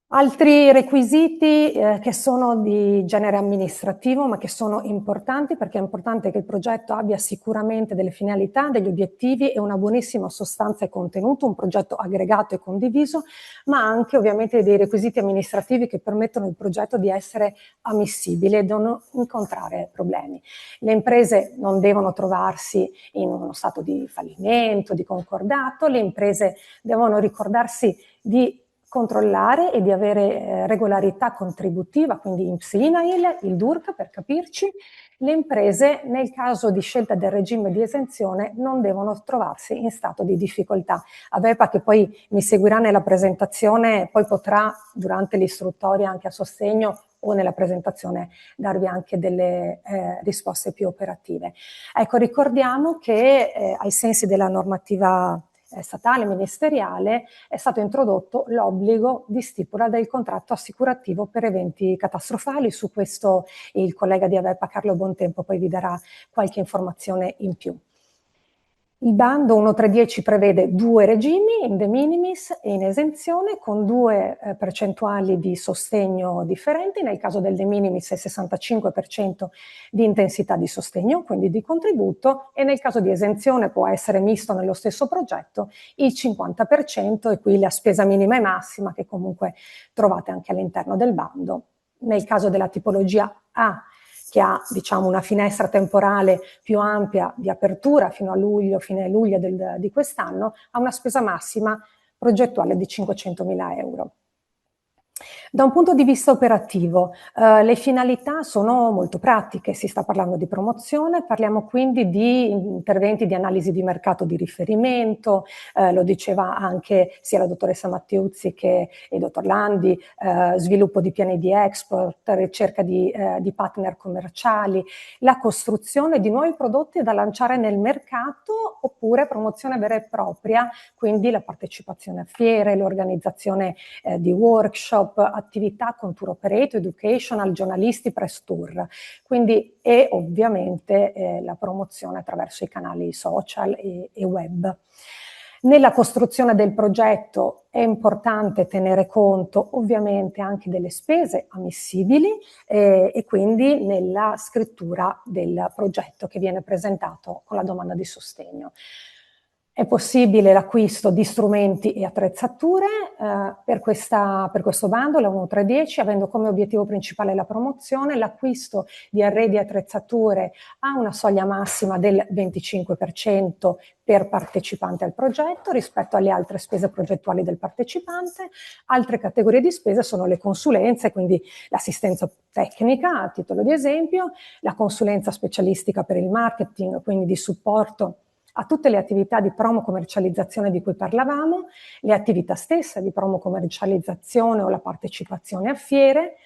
Altri requisiti che sono di genere amministrativo ma che sono importanti, perché è importante che il progetto abbia sicuramente delle finalità, degli obiettivi e una buonissima sostanza e contenuto, un progetto aggregato e condiviso, ma anche ovviamente dei requisiti amministrativi che permettono al progetto di essere ammissibile e di non incontrare problemi. Le imprese non devono trovarsi in uno stato di fallimento, di concordato, le imprese devono ricordarsi di controllare e di avere regolarità contributiva, quindi INPS-INAIL, il DURC per capirci. Le imprese nel caso di scelta del regime di esenzione non devono trovarsi in stato di difficoltà. Avepa, che poi mi seguirà nella presentazione, poi potrà durante l'istruttoria anche a sostegno o nella presentazione darvi anche delle risposte più operative. Ecco, ricordiamo che ai sensi della normativa statale ministeriale è stato introdotto l'obbligo di stipula del contratto assicurativo per eventi catastrofali. Su questo il collega di Avepa Carlo Bontempo poi vi darà qualche informazione in più. Il bando 1310 prevede 2 regimi, in de minimis e in esenzione, con 2 percentuali di sostegno differenti. Nel caso del de minimis è il 65% di intensità di sostegno, quindi di contributo, e nel caso di esenzione può essere misto nello stesso progetto il 50%, e qui la spesa minima e massima che comunque trovate anche all'interno del bando. Nel caso della tipologia A, che ha diciamo una finestra temporale più ampia di apertura fino a luglio, fine luglio di quest'anno, ha una spesa massima progettuale di 500.000 euro. Da un punto di vista operativo, le finalità sono molto pratiche, si sta parlando di promozione, parliamo quindi di interventi di analisi di mercato di riferimento, lo diceva anche sia la dottoressa Mattiuzzi che il dottor Landi, sviluppo di piani di export, ricerca di partner commerciali, la costruzione di nuovi prodotti da lanciare nel mercato oppure promozione vera e propria, quindi la partecipazione a fiere, l'organizzazione di workshop, attività con tour operator, educational, giornalisti, press tour, quindi e ovviamente la promozione attraverso i canali social e web. Nella costruzione del progetto è importante tenere conto ovviamente anche delle spese ammissibili e quindi nella scrittura del progetto che viene presentato con la domanda di sostegno. È possibile l'acquisto di strumenti e attrezzature per questo bando, la 1310, avendo come obiettivo principale la promozione. L'acquisto di arredi e attrezzature ha una soglia massima del 25% per partecipante al progetto rispetto alle altre spese progettuali del partecipante. Altre categorie di spese sono le consulenze, quindi l'assistenza tecnica, a titolo di esempio, la consulenza specialistica per il marketing, quindi di supporto a tutte le attività di promo-commercializzazione di cui parlavamo, le attività stesse di promo-commercializzazione o la partecipazione a fiere.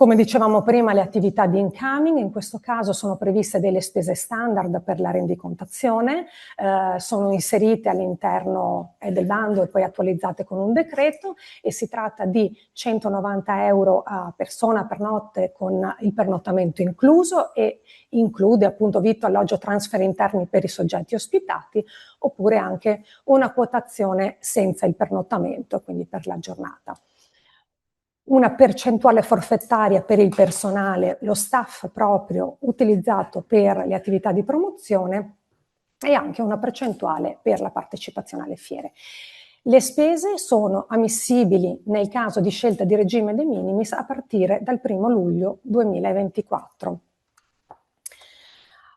Come dicevamo prima, le attività di incoming, in questo caso sono previste delle spese standard per la rendicontazione, sono inserite all'interno del bando e poi attualizzate con un decreto, e si tratta di 190 euro a persona per notte con il pernottamento incluso, e include appunto vitto, alloggio, transfer interni per i soggetti ospitati, oppure anche una quotazione senza il pernottamento, quindi per la giornata. Una percentuale forfettaria per il personale, lo staff proprio utilizzato per le attività di promozione, e anche una percentuale per la partecipazione alle fiere. Le spese sono ammissibili nel caso di scelta di regime de minimis a partire dal 1 luglio 2024.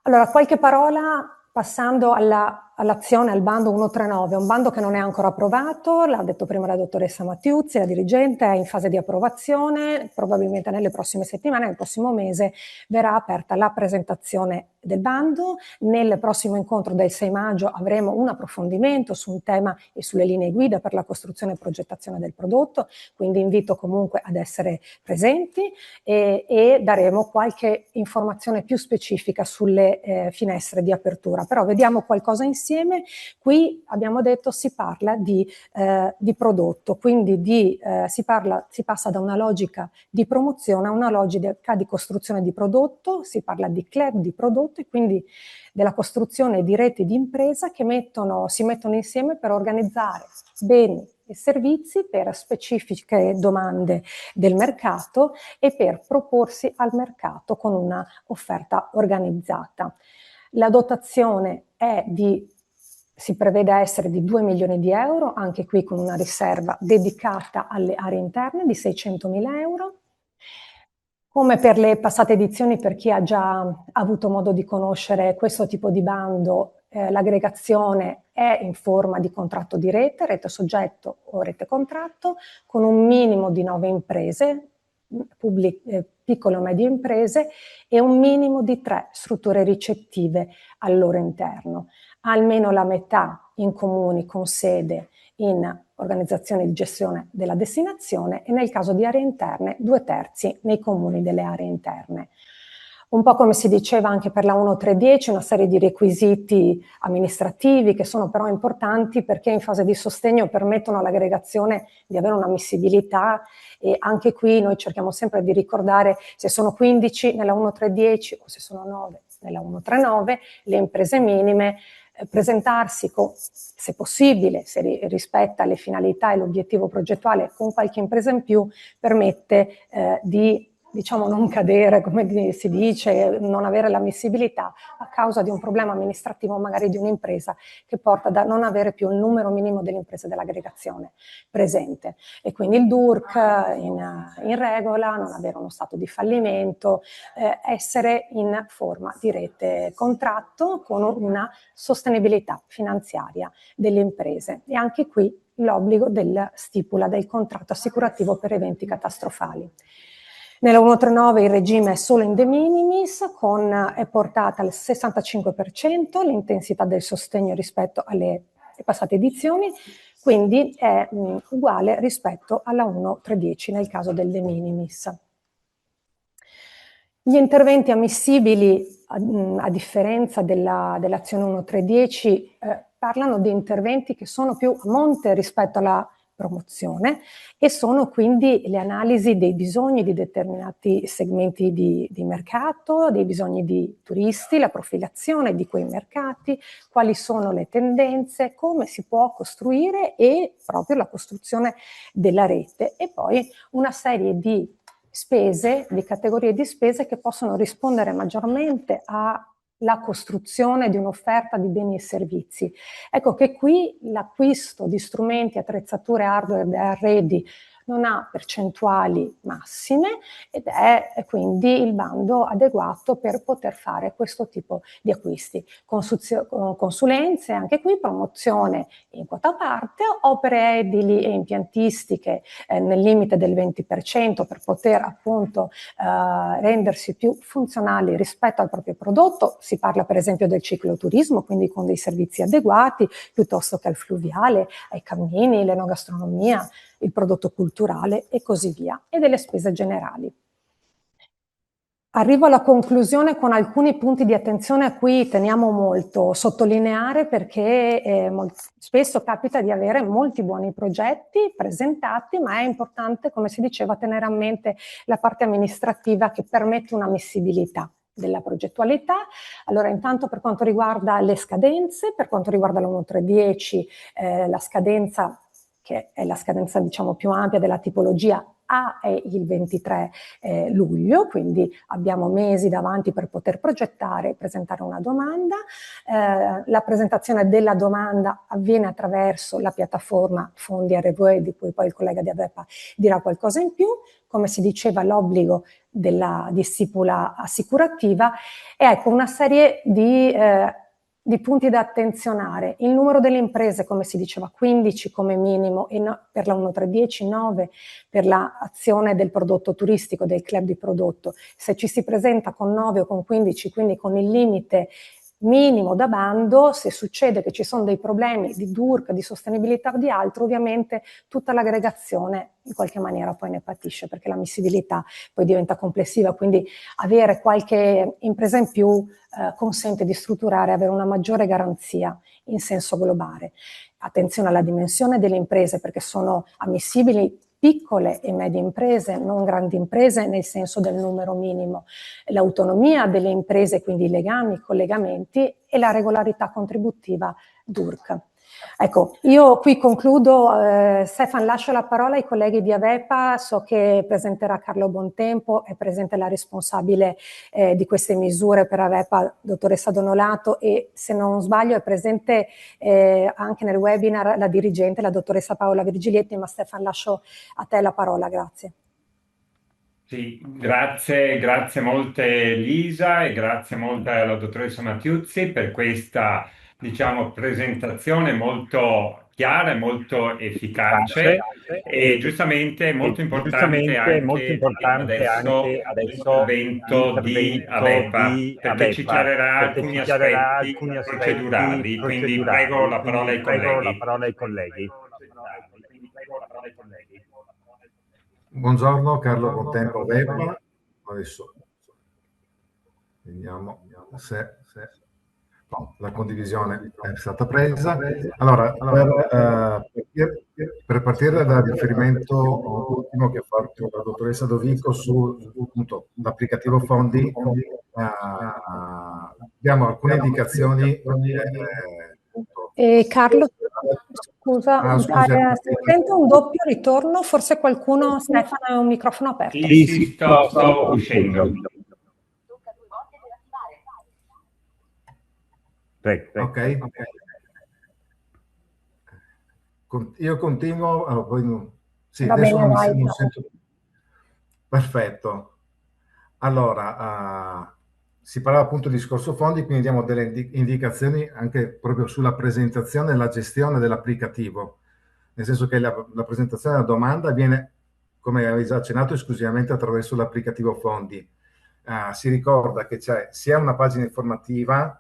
Allora, qualche parola passando alla all'azione, al bando 139, un bando che non è ancora approvato, l'ha detto prima la dottoressa Mattiuzzi, la dirigente, è in fase di approvazione, probabilmente nelle prossime settimane, nel prossimo mese verrà aperta la presentazione del bando. Nel prossimo incontro del 6 maggio avremo un approfondimento su un tema e sulle linee guida per la costruzione e progettazione del prodotto, quindi invito comunque ad essere presenti e daremo qualche informazione più specifica sulle finestre di apertura. Però vediamo qualcosa insieme. Qui abbiamo detto si parla di prodotto, quindi si passa da una logica di promozione a una logica di costruzione di prodotto, si parla di club di prodotto e quindi della costruzione di reti di impresa che si mettono insieme per organizzare beni e servizi per specifiche domande del mercato e per proporsi al mercato con una offerta organizzata. La dotazione si prevede essere di 2 milioni di euro, anche qui con una riserva dedicata alle aree interne di 600.000 euro. Come per le passate edizioni, per chi ha già avuto modo di conoscere questo tipo di bando, l'aggregazione è in forma di contratto di rete soggetto o rete contratto, con un minimo di 9 imprese, piccole o medie imprese, e un minimo di 3 strutture ricettive al loro interno. Almeno la metà in comuni con sede in organizzazione di gestione della destinazione e nel caso di aree interne 2/3 nei comuni delle aree interne. Un po' come si diceva anche per la 1310, una serie di requisiti amministrativi che sono però importanti perché in fase di sostegno permettono all'aggregazione di avere un'ammissibilità, e anche qui noi cerchiamo sempre di ricordare se sono 15 nella 1310 o se sono 9 nella 139, le imprese minime, presentarsi se possibile, se rispetta le finalità e l'obiettivo progettuale, con qualche impresa in più permette di non cadere, come si dice, non avere l'ammissibilità a causa di un problema amministrativo magari di un'impresa che porta da non avere più il numero minimo delle imprese dell'aggregazione presente. E quindi il DURC in regola, non avere uno stato di fallimento, essere in forma di rete contratto con una sostenibilità finanziaria delle imprese. E anche qui l'obbligo della stipula del contratto assicurativo per eventi catastrofali. Nella 139 il regime è solo in de minimis, è portata al 65% l'intensità del sostegno rispetto alle passate edizioni, quindi è uguale rispetto alla 1310 nel caso del de minimis. Gli interventi ammissibili, a differenza dell'azione 1310, parlano di interventi che sono più a monte rispetto alla promozione e sono quindi le analisi dei bisogni di determinati segmenti di mercato, dei bisogni di turisti, la profilazione di quei mercati, quali sono le tendenze, come si può costruire e proprio la costruzione della rete e poi una serie di spese, di categorie di spese che possono rispondere maggiormente alla costruzione di un'offerta di beni e servizi. Ecco che qui l'acquisto di strumenti, attrezzature, hardware e arredi non ha percentuali massime ed è quindi il bando adeguato per poter fare questo tipo di acquisti. Consulenze, anche qui promozione in quota parte, opere edili e impiantistiche nel limite del 20% per poter appunto rendersi più funzionali rispetto al proprio prodotto. Si parla per esempio del cicloturismo, quindi con dei servizi adeguati, piuttosto che al fluviale, ai cammini, l'enogastronomia, il prodotto culturale e così via, e delle spese generali. Arrivo alla conclusione con alcuni punti di attenzione a cui teniamo molto sottolineare perché spesso capita di avere molti buoni progetti presentati, ma è importante, come si diceva, tenere a mente la parte amministrativa che permette un'ammissibilità della progettualità. Allora intanto per quanto riguarda le scadenze, per quanto riguarda la 1310, la scadenza che è la scadenza diciamo più ampia della tipologia A è il 23 luglio, quindi abbiamo mesi davanti per poter progettare e presentare una domanda. La presentazione della domanda avviene attraverso la piattaforma Fondi RVE, di cui poi il collega di AVEPA dirà qualcosa in più. Come si diceva, l'obbligo di stipula assicurativa e ecco una serie di di punti da attenzionare: il numero delle imprese, come si diceva, 15 come minimo, e per la 1310, 9 per l'azione del prodotto turistico, del club di prodotto. Se ci si presenta con 9 o con 15, quindi con il limite minimo da bando, se succede che ci sono dei problemi di DURC, di sostenibilità o di altro, ovviamente tutta l'aggregazione in qualche maniera poi ne patisce, perché l'ammissibilità poi diventa complessiva, quindi avere qualche impresa in più consente di strutturare, avere una maggiore garanzia in senso globale. Attenzione alla dimensione delle imprese, perché sono ammissibili piccole e medie imprese, non grandi imprese nel senso del numero minimo, l'autonomia delle imprese, quindi i legami, i collegamenti, e la regolarità contributiva DURC. Ecco, io qui concludo. Stefan, lascio la parola ai colleghi di Avepa. So che presenterà Carlo Bontempo, è presente la responsabile di queste misure per Avepa, dottoressa Donolato, e se non sbaglio è presente anche nel webinar la dirigente, la dottoressa Paola Virgilietti, ma Stefan, lascio a te la parola, grazie. Sì, grazie molte Lisa, e grazie molte alla dottoressa Mattiuzzi per questa, diciamo, presentazione molto chiara e molto efficace, e giustamente è molto importante anche adesso l'intervento di Avepa, perché ci chiarirà alcuni aspetti procedurali. Quindi prego la parola ai colleghi. Buongiorno, Carlo Bontempo, Avepa. Adesso vediamo se la condivisione è stata presa. Allora, per partire dal riferimento ultimo che ha fatto la dottoressa Dovico sull'applicativo fondi, abbiamo alcune indicazioni. Carlo, scusa, sento un doppio ritorno, forse qualcuno, Stefano, ha un microfono aperto. Sì, sto uscendo. Ok. Io continuo, poi non... Sì, va adesso bene, non sento. Perfetto. Allora, si parlava appunto di discorso fondi, quindi diamo delle indicazioni anche proprio sulla presentazione e la gestione dell'applicativo, nel senso che la presentazione della domanda avviene, come avevi già accennato, esclusivamente attraverso l'applicativo fondi. Si ricorda che c'è sia una pagina informativa,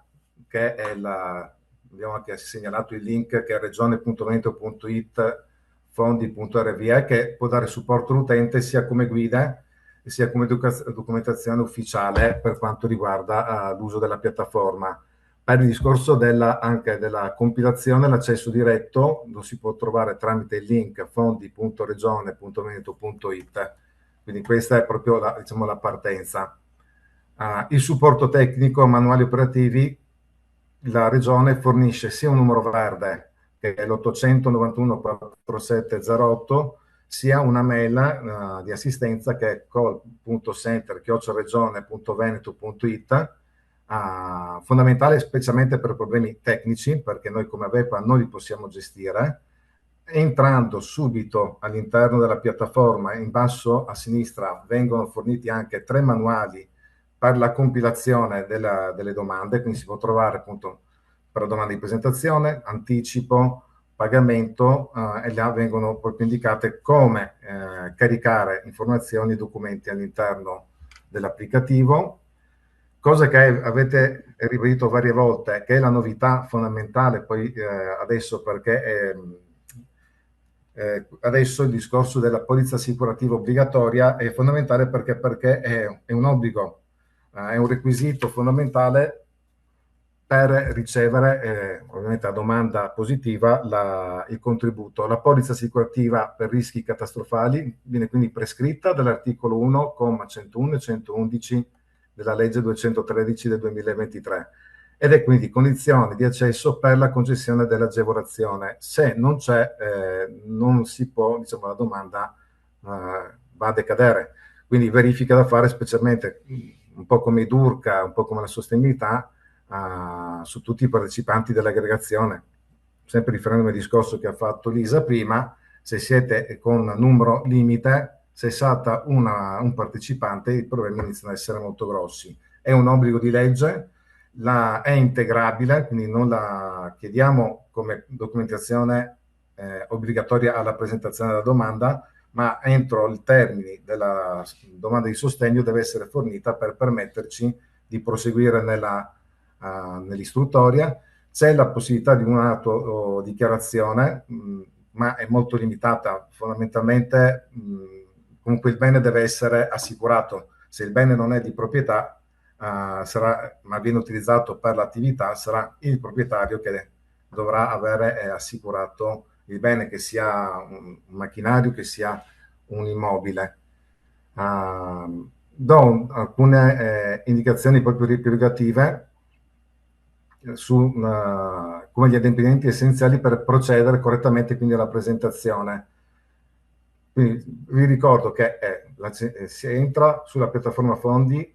che è abbiamo anche segnalato il link, che è regione.veneto.it fondi.rve, che può dare supporto all'utente sia come guida sia come documentazione ufficiale per quanto riguarda l'uso della piattaforma. Per il discorso anche della compilazione, l'accesso diretto lo si può trovare tramite il link fondi.regione.veneto.it, quindi questa è proprio la partenza. Il supporto tecnico, manuali operativi, la Regione fornisce sia un numero verde, che è l'891 4708, sia una mail di assistenza che è call.center@regione.veneto.it, fondamentale specialmente per problemi tecnici, perché noi come Avepa non li possiamo gestire. Entrando subito all'interno della piattaforma, in basso a sinistra vengono forniti anche 3 manuali per la compilazione delle domande, quindi si può trovare appunto per la domanda di presentazione, anticipo, pagamento, e là vengono proprio indicate come caricare informazioni e documenti all'interno dell'applicativo, cosa che avete ribadito varie volte, che è la novità fondamentale poi adesso, perché adesso il discorso della polizza assicurativa obbligatoria è fondamentale perché è un obbligo, è un requisito fondamentale per ricevere, ovviamente a domanda positiva, il contributo. La polizza assicurativa per rischi catastrofali viene quindi prescritta dall'articolo 1, comma 101 e 111 della legge 213 del 2023, ed è quindi condizione di accesso per la concessione dell'agevolazione. Se non c'è, non si può, la domanda va a decadere. Quindi verifica da fare, specialmente un po' come i DURCA, un po' come la sostenibilità, su tutti i partecipanti dell'aggregazione. Sempre riferendomi al discorso che ha fatto Lisa prima, se siete con numero limite, se salta un partecipante, i problemi iniziano ad essere molto grossi. È un obbligo di legge, è integrabile, quindi non la chiediamo come documentazione obbligatoria alla presentazione della domanda, ma entro il termine della domanda di sostegno deve essere fornita per permetterci di proseguire nell'istruttoria. C'è la possibilità di un'autodichiarazione, ma è molto limitata. Fondamentalmente, comunque il bene deve essere assicurato. Se il bene non è di proprietà, ma viene utilizzato per l'attività, sarà il proprietario che dovrà avere assicurato il bene, che sia un macchinario, che sia un immobile. Do alcune indicazioni proprio riepilogative su come gli adempimenti essenziali per procedere correttamente quindi alla presentazione. Quindi vi ricordo che si entra sulla piattaforma fondi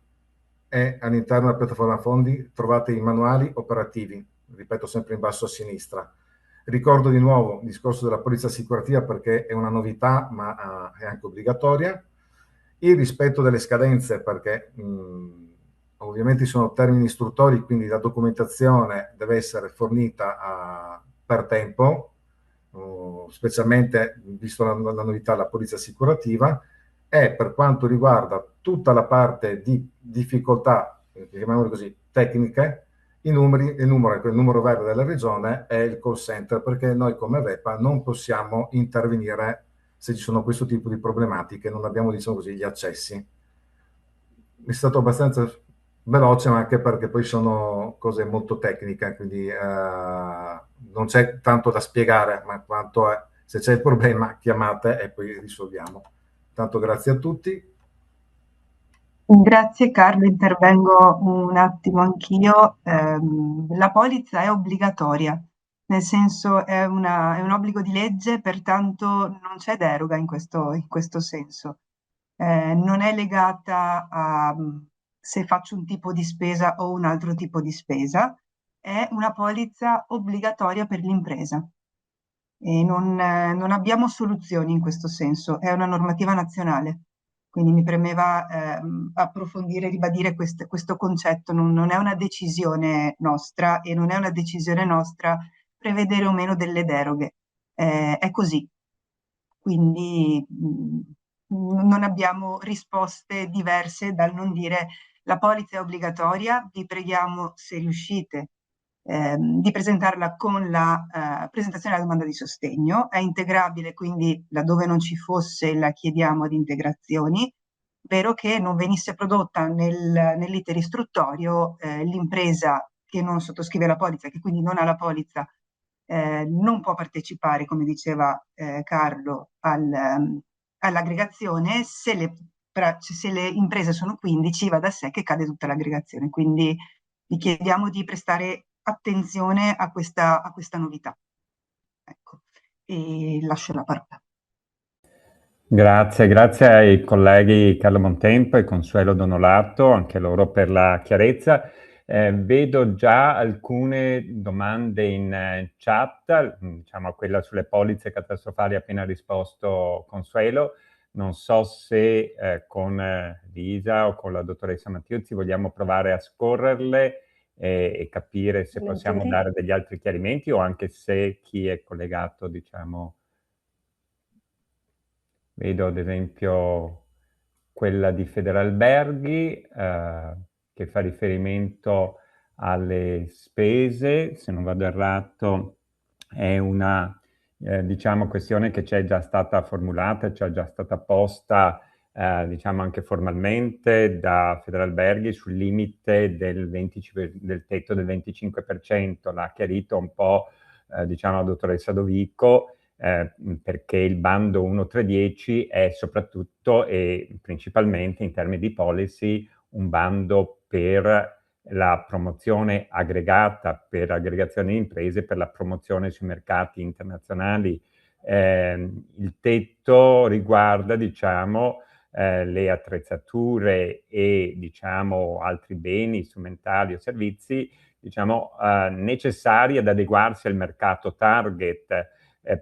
e all'interno della piattaforma fondi trovate i manuali operativi, ripeto sempre in basso a sinistra. Ricordo di nuovo il discorso della polizza assicurativa perché è una novità ma è anche obbligatoria. Il rispetto delle scadenze perché ovviamente sono termini istruttori, quindi la documentazione deve essere fornita per tempo, specialmente visto la novità della polizza assicurativa. E per quanto riguarda tutta la parte di difficoltà, chiamiamolo così, tecniche, il numero verde della regione è il call center, perché noi come VEPA non possiamo intervenire se ci sono questo tipo di problematiche, non abbiamo, diciamo così, gli accessi. È stato abbastanza veloce, ma anche perché poi sono cose molto tecniche, quindi non c'è tanto da spiegare, ma quanto è, se c'è il problema chiamate e poi risolviamo. Tanto grazie a tutti. Grazie Carlo, intervengo un attimo anch'io. La polizza è obbligatoria, nel senso è un obbligo di legge, pertanto non c'è deroga in questo senso. Non è legata a se faccio un tipo di spesa o un altro tipo di spesa, è una polizza obbligatoria per l'impresa. E non abbiamo soluzioni in questo senso, è una normativa nazionale. Quindi mi premeva approfondire e ribadire questo concetto, non è una decisione nostra e non è una decisione nostra prevedere o meno delle deroghe, è così. Quindi non abbiamo risposte diverse dal non dire la polizza è obbligatoria, vi preghiamo se riuscite di presentarla con la presentazione della domanda di sostegno, è integrabile, quindi laddove non ci fosse la chiediamo ad integrazioni, vero che non venisse prodotta nell'iter istruttorio l'impresa che non sottoscrive la polizza, che quindi non ha la polizza, non può partecipare, come diceva Carlo, all'aggregazione. Se le imprese sono 15, va da sé che cade tutta l'aggregazione. Quindi vi chiediamo di prestare attenzione a questa novità. Ecco, e lascio la parola. Grazie ai colleghi Carlo Montempo e Consuelo Donolato, anche loro per la chiarezza. Vedo già alcune domande in chat, diciamo quella sulle polizze catastrofali ha appena risposto Consuelo. Non so se con Lisa o con la dottoressa Mattiuzzi vogliamo provare a scorrerle e capire se possiamo dare degli altri chiarimenti o anche se chi è collegato, diciamo. Vedo ad esempio quella di Federalberghi che fa riferimento alle spese, se non vado errato è una diciamo questione che c'è già stata formulata, cioè già stata posta diciamo anche formalmente da Federalberghi sul limite del tetto del 25%, l'ha chiarito un po' diciamo la dottoressa Dovico, perché il bando 1310 è soprattutto e principalmente in termini di policy un bando per la promozione aggregata, per aggregazione di imprese, per la promozione sui mercati internazionali. Il tetto riguarda, diciamo, le attrezzature e, diciamo, altri beni strumentali o servizi, diciamo, necessari ad adeguarsi al mercato target,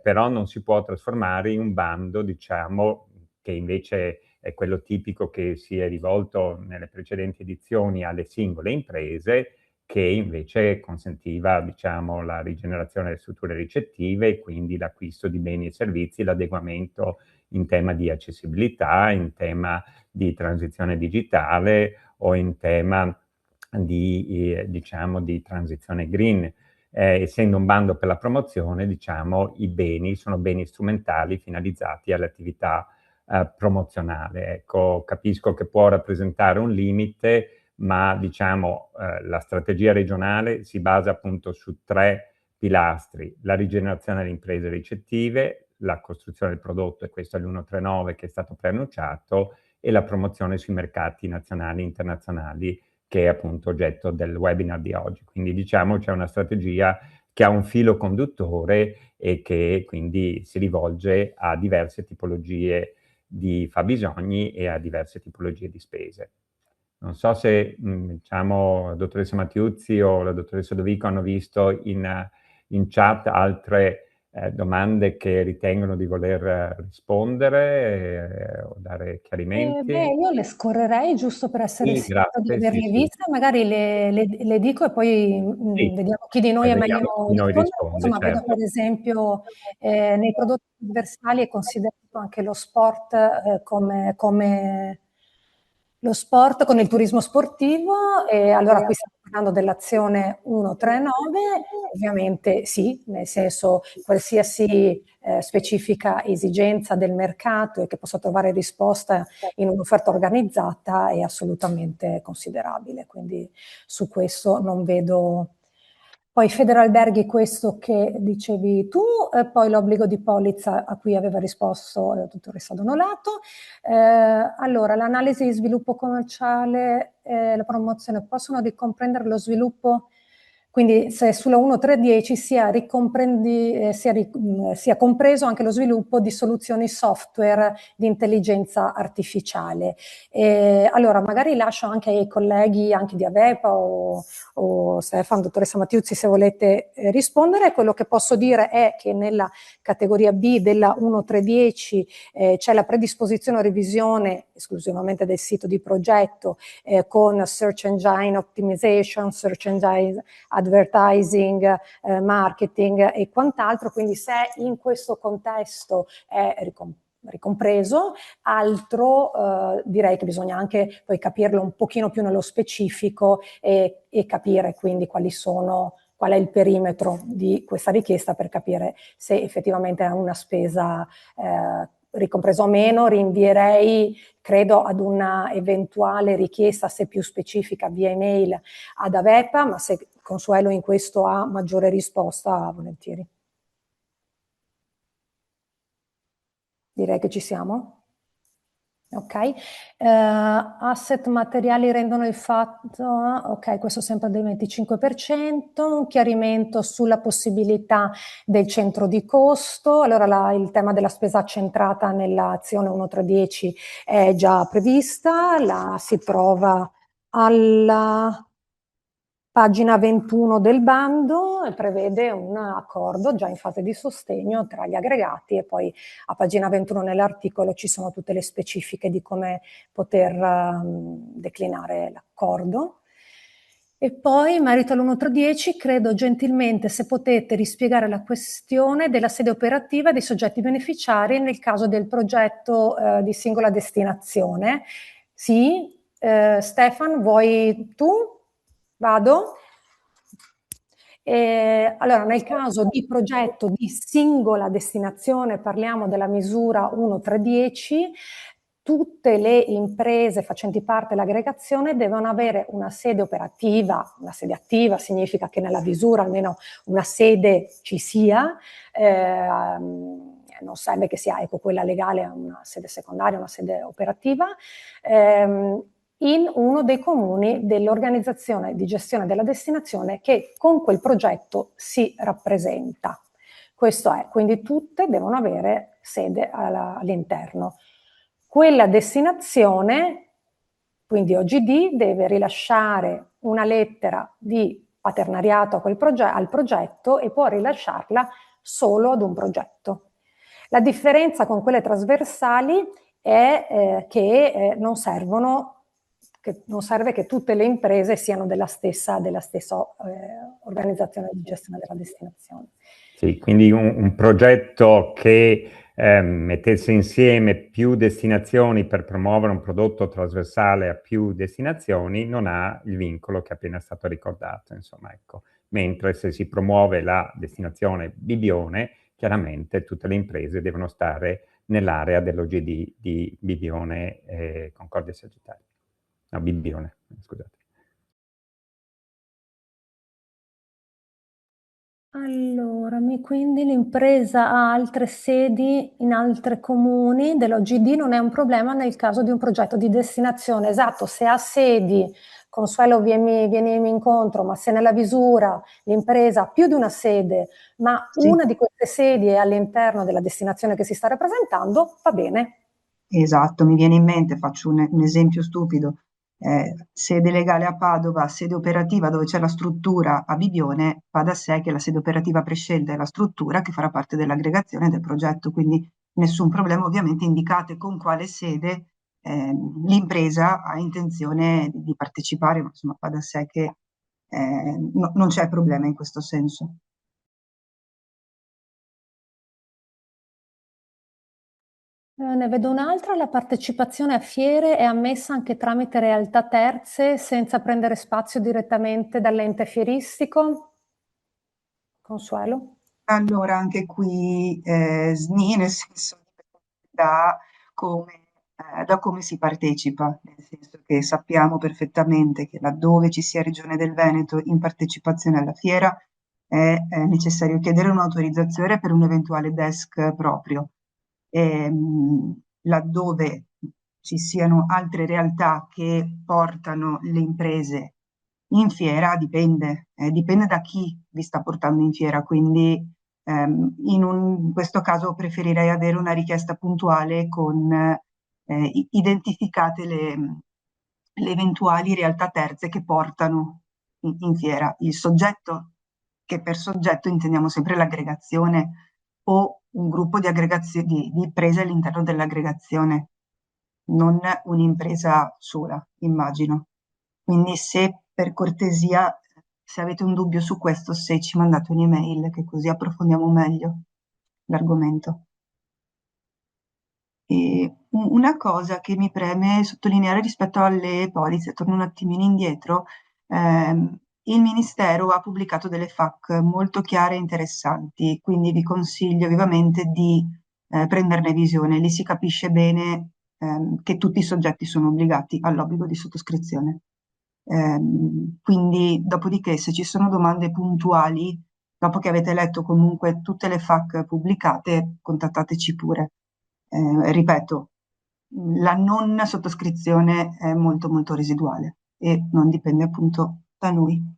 però non si può trasformare in un bando, diciamo, che invece è quello tipico che si è rivolto nelle precedenti edizioni alle singole imprese, che invece consentiva, diciamo, la rigenerazione delle strutture ricettive e quindi l'acquisto di beni e servizi, l'adeguamento in tema di accessibilità, in tema di transizione digitale o in tema di, diciamo, di transizione green. Essendo un bando per la promozione, diciamo, i beni sono beni strumentali finalizzati all'attività promozionale. Ecco, capisco che può rappresentare un limite, ma diciamo la strategia regionale si basa appunto su 3 pilastri: la rigenerazione delle imprese ricettive, la costruzione del prodotto, e questo è l'139 che è stato preannunciato, e la promozione sui mercati nazionali e internazionali, che è appunto oggetto del webinar di oggi. Quindi diciamo c'è una strategia che ha un filo conduttore e che quindi si rivolge a diverse tipologie di fabbisogni e a diverse tipologie di spese. Non so se diciamo, la dottoressa Mattiuzzi o la dottoressa Dovico hanno visto in chat altre domande che ritengono di voler rispondere o dare chiarimenti. Io le scorrerei giusto per essere Sì, sicura di grazie, averle sì, viste, magari le dico e poi sì. vediamo chi di noi è meglio Vediamo chi di noi rispondere. risponde, Insomma, vedo certo. per esempio nei prodotti universali è considerato anche lo sport come lo sport con il turismo sportivo, e allora qui stiamo parlando dell'azione 139, ovviamente sì, nel senso qualsiasi specifica esigenza del mercato e che possa trovare risposta in un'offerta organizzata è assolutamente considerabile, quindi su questo non vedo. Poi Federalberghi, questo che dicevi tu, poi l'obbligo di polizza a cui aveva risposto la dottoressa Donolato. Allora, l'analisi di sviluppo commerciale e la promozione possono ricomprendere lo sviluppo, quindi se sulla 1.3.10 sia compreso anche lo sviluppo di soluzioni software di intelligenza artificiale. Allora, magari lascio anche ai colleghi anche di Avepa o Stefano, dottoressa Mattiuzzi, se volete rispondere. Quello che posso dire è che nella categoria B della 1.3.10 c'è la predisposizione o revisione esclusivamente del sito di progetto con Search Engine Optimization, Search Engine Advertising, Marketing e quant'altro, quindi se in questo contesto è ricompreso, altro direi che bisogna anche poi capirlo un pochino più nello specifico e capire quindi qual è il perimetro di questa richiesta per capire se effettivamente è una spesa ricompresa o meno. Rinvierei, credo, ad una eventuale richiesta, se più specifica, via email ad Avepa, ma se Consuelo in questo ha maggiore risposta, volentieri. Direi che ci siamo. Ok, asset materiali rendono il fatto, ok, questo sempre del 25%, un chiarimento sulla possibilità del centro di costo. Allora il tema della spesa centrata nell'azione 1.3.10 è già prevista, la si trova alla pagina 21 del bando e prevede un accordo già in fase di sostegno tra gli aggregati, e poi a pagina 21 nell'articolo ci sono tutte le specifiche di come poter declinare l'accordo. E poi in merito all'1.3.10 credo gentilmente se potete rispiegare la questione della sede operativa dei soggetti beneficiari nel caso del progetto di singola destinazione. Sì, Stefan, vuoi tu? Vado? Allora, nel caso di progetto di singola destinazione, parliamo della misura 1.3.10, tutte le imprese facenti parte dell'aggregazione devono avere una sede operativa. Una sede attiva significa che nella misura almeno una sede ci sia, non serve che sia quella legale, una sede secondaria, una sede operativa, in uno dei comuni dell'organizzazione di gestione della destinazione che con quel progetto si rappresenta. Questo è, quindi tutte devono avere sede all'interno. Quella destinazione, quindi OGD, deve rilasciare una lettera di paternariato al progetto e può rilasciarla solo ad un progetto. La differenza con quelle trasversali è che non servono che non serve che tutte le imprese siano della stessa organizzazione di gestione della destinazione. Sì, quindi un progetto che mettesse insieme più destinazioni per promuovere un prodotto trasversale a più destinazioni non ha il vincolo che è appena stato ricordato, insomma, ecco. Mentre se si promuove la destinazione Bibione, chiaramente tutte le imprese devono stare nell'area dell'OGD di Bibione Concordia Sagittario. No, Bibione, scusate. Allora, quindi l'impresa ha altre sedi in altri comuni dell'OGD, non è un problema nel caso di un progetto di destinazione. Esatto, se ha sedi, Consuelo vienimi incontro, ma se nella visura l'impresa ha più di una sede, ma Sì. una di queste sedi è all'interno della destinazione che si sta rappresentando, va bene. Esatto, mi viene in mente, faccio un esempio stupido, sede legale a Padova, sede operativa dove c'è la struttura a Bibione, va da sé che la sede operativa prescelta è la struttura che farà parte dell'aggregazione del progetto, quindi nessun problema, ovviamente indicate con quale sede l'impresa ha intenzione di partecipare, ma insomma va da sé che non c'è problema in questo senso. Ne vedo un'altra, la partecipazione a fiere è ammessa anche tramite realtà terze senza prendere spazio direttamente dall'ente fieristico? Consuelo? Allora, anche qui SNI, nel senso da come si partecipa, nel senso che sappiamo perfettamente che laddove ci sia Regione del Veneto in partecipazione alla fiera è necessario chiedere un'autorizzazione per un eventuale desk proprio. Laddove ci siano altre realtà che portano le imprese in fiera, dipende da chi vi sta portando in fiera, quindi in questo caso preferirei avere una richiesta puntuale con identificate le eventuali realtà terze che portano in fiera. Il soggetto, che per soggetto intendiamo sempre l'aggregazione o un gruppo di imprese all'interno dell'aggregazione, non un'impresa sola, immagino. Quindi se per cortesia, se avete un dubbio su questo, se ci mandate un'email, che così approfondiamo meglio l'argomento. E una cosa che mi preme sottolineare rispetto alle polizze, torno un attimino indietro, il Ministero ha pubblicato delle FAQ molto chiare e interessanti, quindi vi consiglio vivamente di prenderne visione. Lì si capisce bene che tutti i soggetti sono obbligati all'obbligo di sottoscrizione. Quindi, dopodiché, se ci sono domande puntuali, dopo che avete letto comunque tutte le FAQ pubblicate, contattateci pure. Ripeto, la non sottoscrizione è molto molto residuale e non dipende appunto da noi.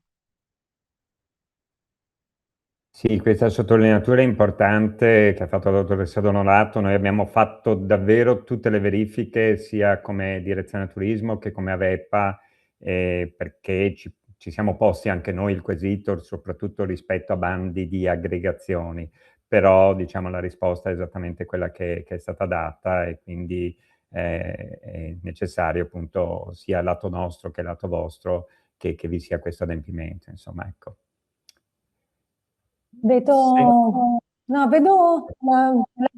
Sì, questa sottolineatura è importante che ha fatto la dottoressa Donorato. Noi abbiamo fatto davvero tutte le verifiche, sia come direzione turismo che come AVEPA, perché ci siamo posti anche noi il quesito, soprattutto rispetto a bandi di aggregazioni. Però, diciamo, la risposta è esattamente quella che è stata data e quindi è necessario appunto sia lato nostro che lato vostro che vi sia questo adempimento, insomma, ecco. Vedo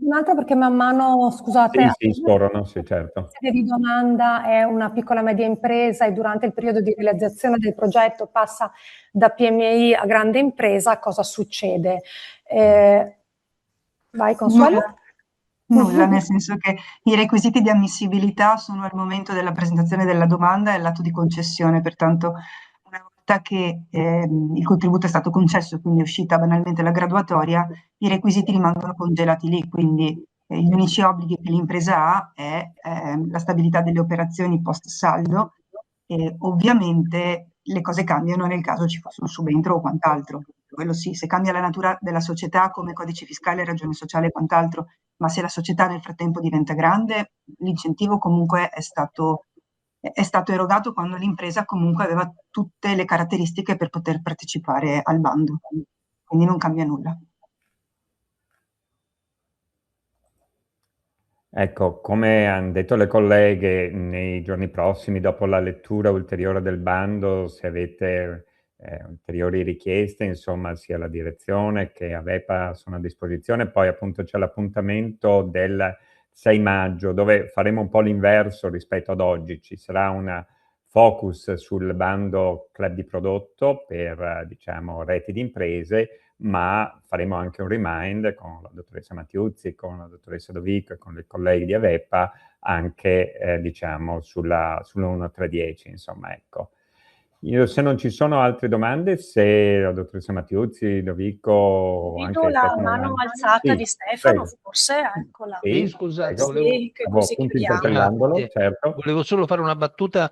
un'altra perché man mano, scusate, Sì, scorrono, sì, certo. la sede di domanda è una piccola media impresa e durante il periodo di realizzazione del progetto passa da PMI a grande impresa, cosa succede? Vai Consuelo? Nulla, nel senso che i requisiti di ammissibilità sono al momento della presentazione della domanda e all'atto di concessione, pertanto una volta che il contributo è stato concesso, quindi è uscita banalmente la graduatoria, i requisiti rimangono congelati lì, quindi gli unici obblighi che l'impresa ha è la stabilità delle operazioni post saldo e ovviamente le cose cambiano nel caso ci fosse un subentro o quant'altro. Quello sì, se cambia la natura della società come codice fiscale, ragione sociale e quant'altro, ma se la società nel frattempo diventa grande, l'incentivo comunque è stato erogato quando l'impresa comunque aveva tutte le caratteristiche per poter partecipare al bando, quindi non cambia nulla. Ecco, come hanno detto le colleghe, nei giorni prossimi, dopo la lettura ulteriore del bando, se avete ulteriori richieste, insomma, sia la direzione che Avepa sono a disposizione. Poi appunto c'è l'appuntamento del 6 maggio, dove faremo un po' l'inverso rispetto ad oggi. Ci sarà una focus sul bando club di prodotto per, diciamo, reti di imprese, ma faremo anche un remind con la dottoressa Mattiuzzi, con la dottoressa Dovico e con i colleghi di Avepa anche diciamo sulla 1310, insomma, ecco. Io, se non ci sono altre domande, se la dottoressa Mattiuzzi, Dovico o Vedo anche la Stefano mano Landi. alzata Sì, di Stefano, prego. forse, eccola. Sì, Scusate, prego. Sì, che Stavo così appunto chiudiamo. interpellandolo, Grazie. certo. Volevo solo fare una battuta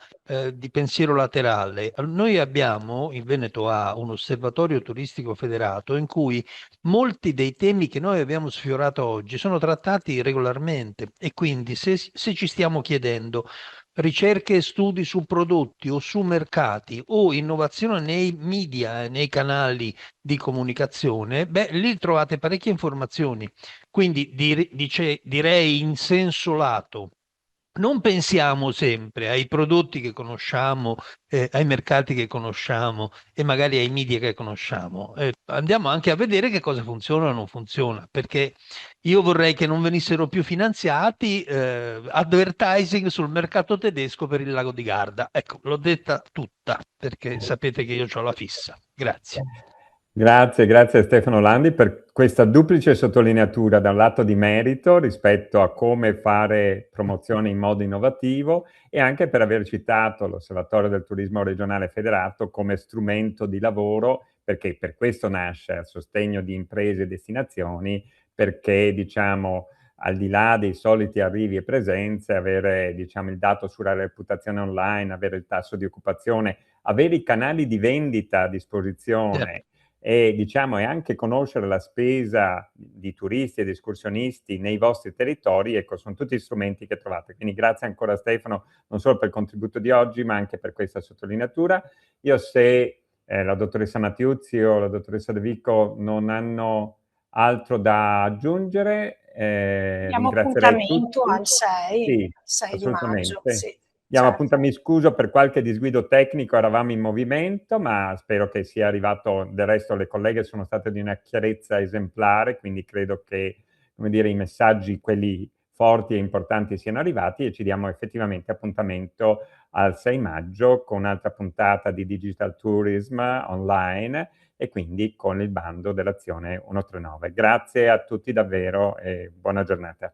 di pensiero laterale. Noi abbiamo, il Veneto ha un osservatorio turistico federato in cui molti dei temi che noi abbiamo sfiorato oggi sono trattati regolarmente, e quindi se ci stiamo chiedendo ricerche e studi su prodotti o su mercati o innovazione nei media e nei canali di comunicazione, beh, lì trovate parecchie informazioni. Quindi direi in senso lato, non pensiamo sempre ai prodotti che conosciamo, ai mercati che conosciamo e magari ai media che conosciamo. Andiamo anche a vedere che cosa funziona o non funziona, perché io vorrei che non venissero più finanziati advertising sul mercato tedesco per il lago di Garda. Ecco, l'ho detta tutta, perché sapete che io ho la fissa. Grazie. Grazie a Stefano Landi per questa duplice sottolineatura, da un lato di merito rispetto a come fare promozione in modo innovativo, e anche per aver citato l'Osservatorio del Turismo Regionale Federato come strumento di lavoro, perché per questo nasce, a sostegno di imprese e destinazioni, perché, diciamo, al di là dei soliti arrivi e presenze, avere, diciamo, il dato sulla reputazione online, avere il tasso di occupazione, avere i canali di vendita a disposizione e, diciamo, e anche conoscere la spesa di turisti ed escursionisti nei vostri territori, ecco, sono tutti strumenti che trovate. Quindi grazie ancora Stefano, non solo per il contributo di oggi, ma anche per questa sottolineatura. Io, se la dottoressa Mattiuzzi o la dottoressa De Vico non hanno altro da aggiungere, Diamo ringrazierei appuntamento tutti. al 6 Sì, di maggio. assolutamente. Sì, Diamo certo. appunto, mi scuso per qualche disguido tecnico, eravamo in movimento, ma spero che sia arrivato. Del resto le colleghe sono state di una chiarezza esemplare, quindi credo che, come dire, i messaggi, quelli forti e importanti, siano arrivati, e ci diamo effettivamente appuntamento al 6 maggio con un'altra puntata di Digital Tourism online, e quindi con il bando dell'azione 139. Grazie a tutti davvero e buona giornata.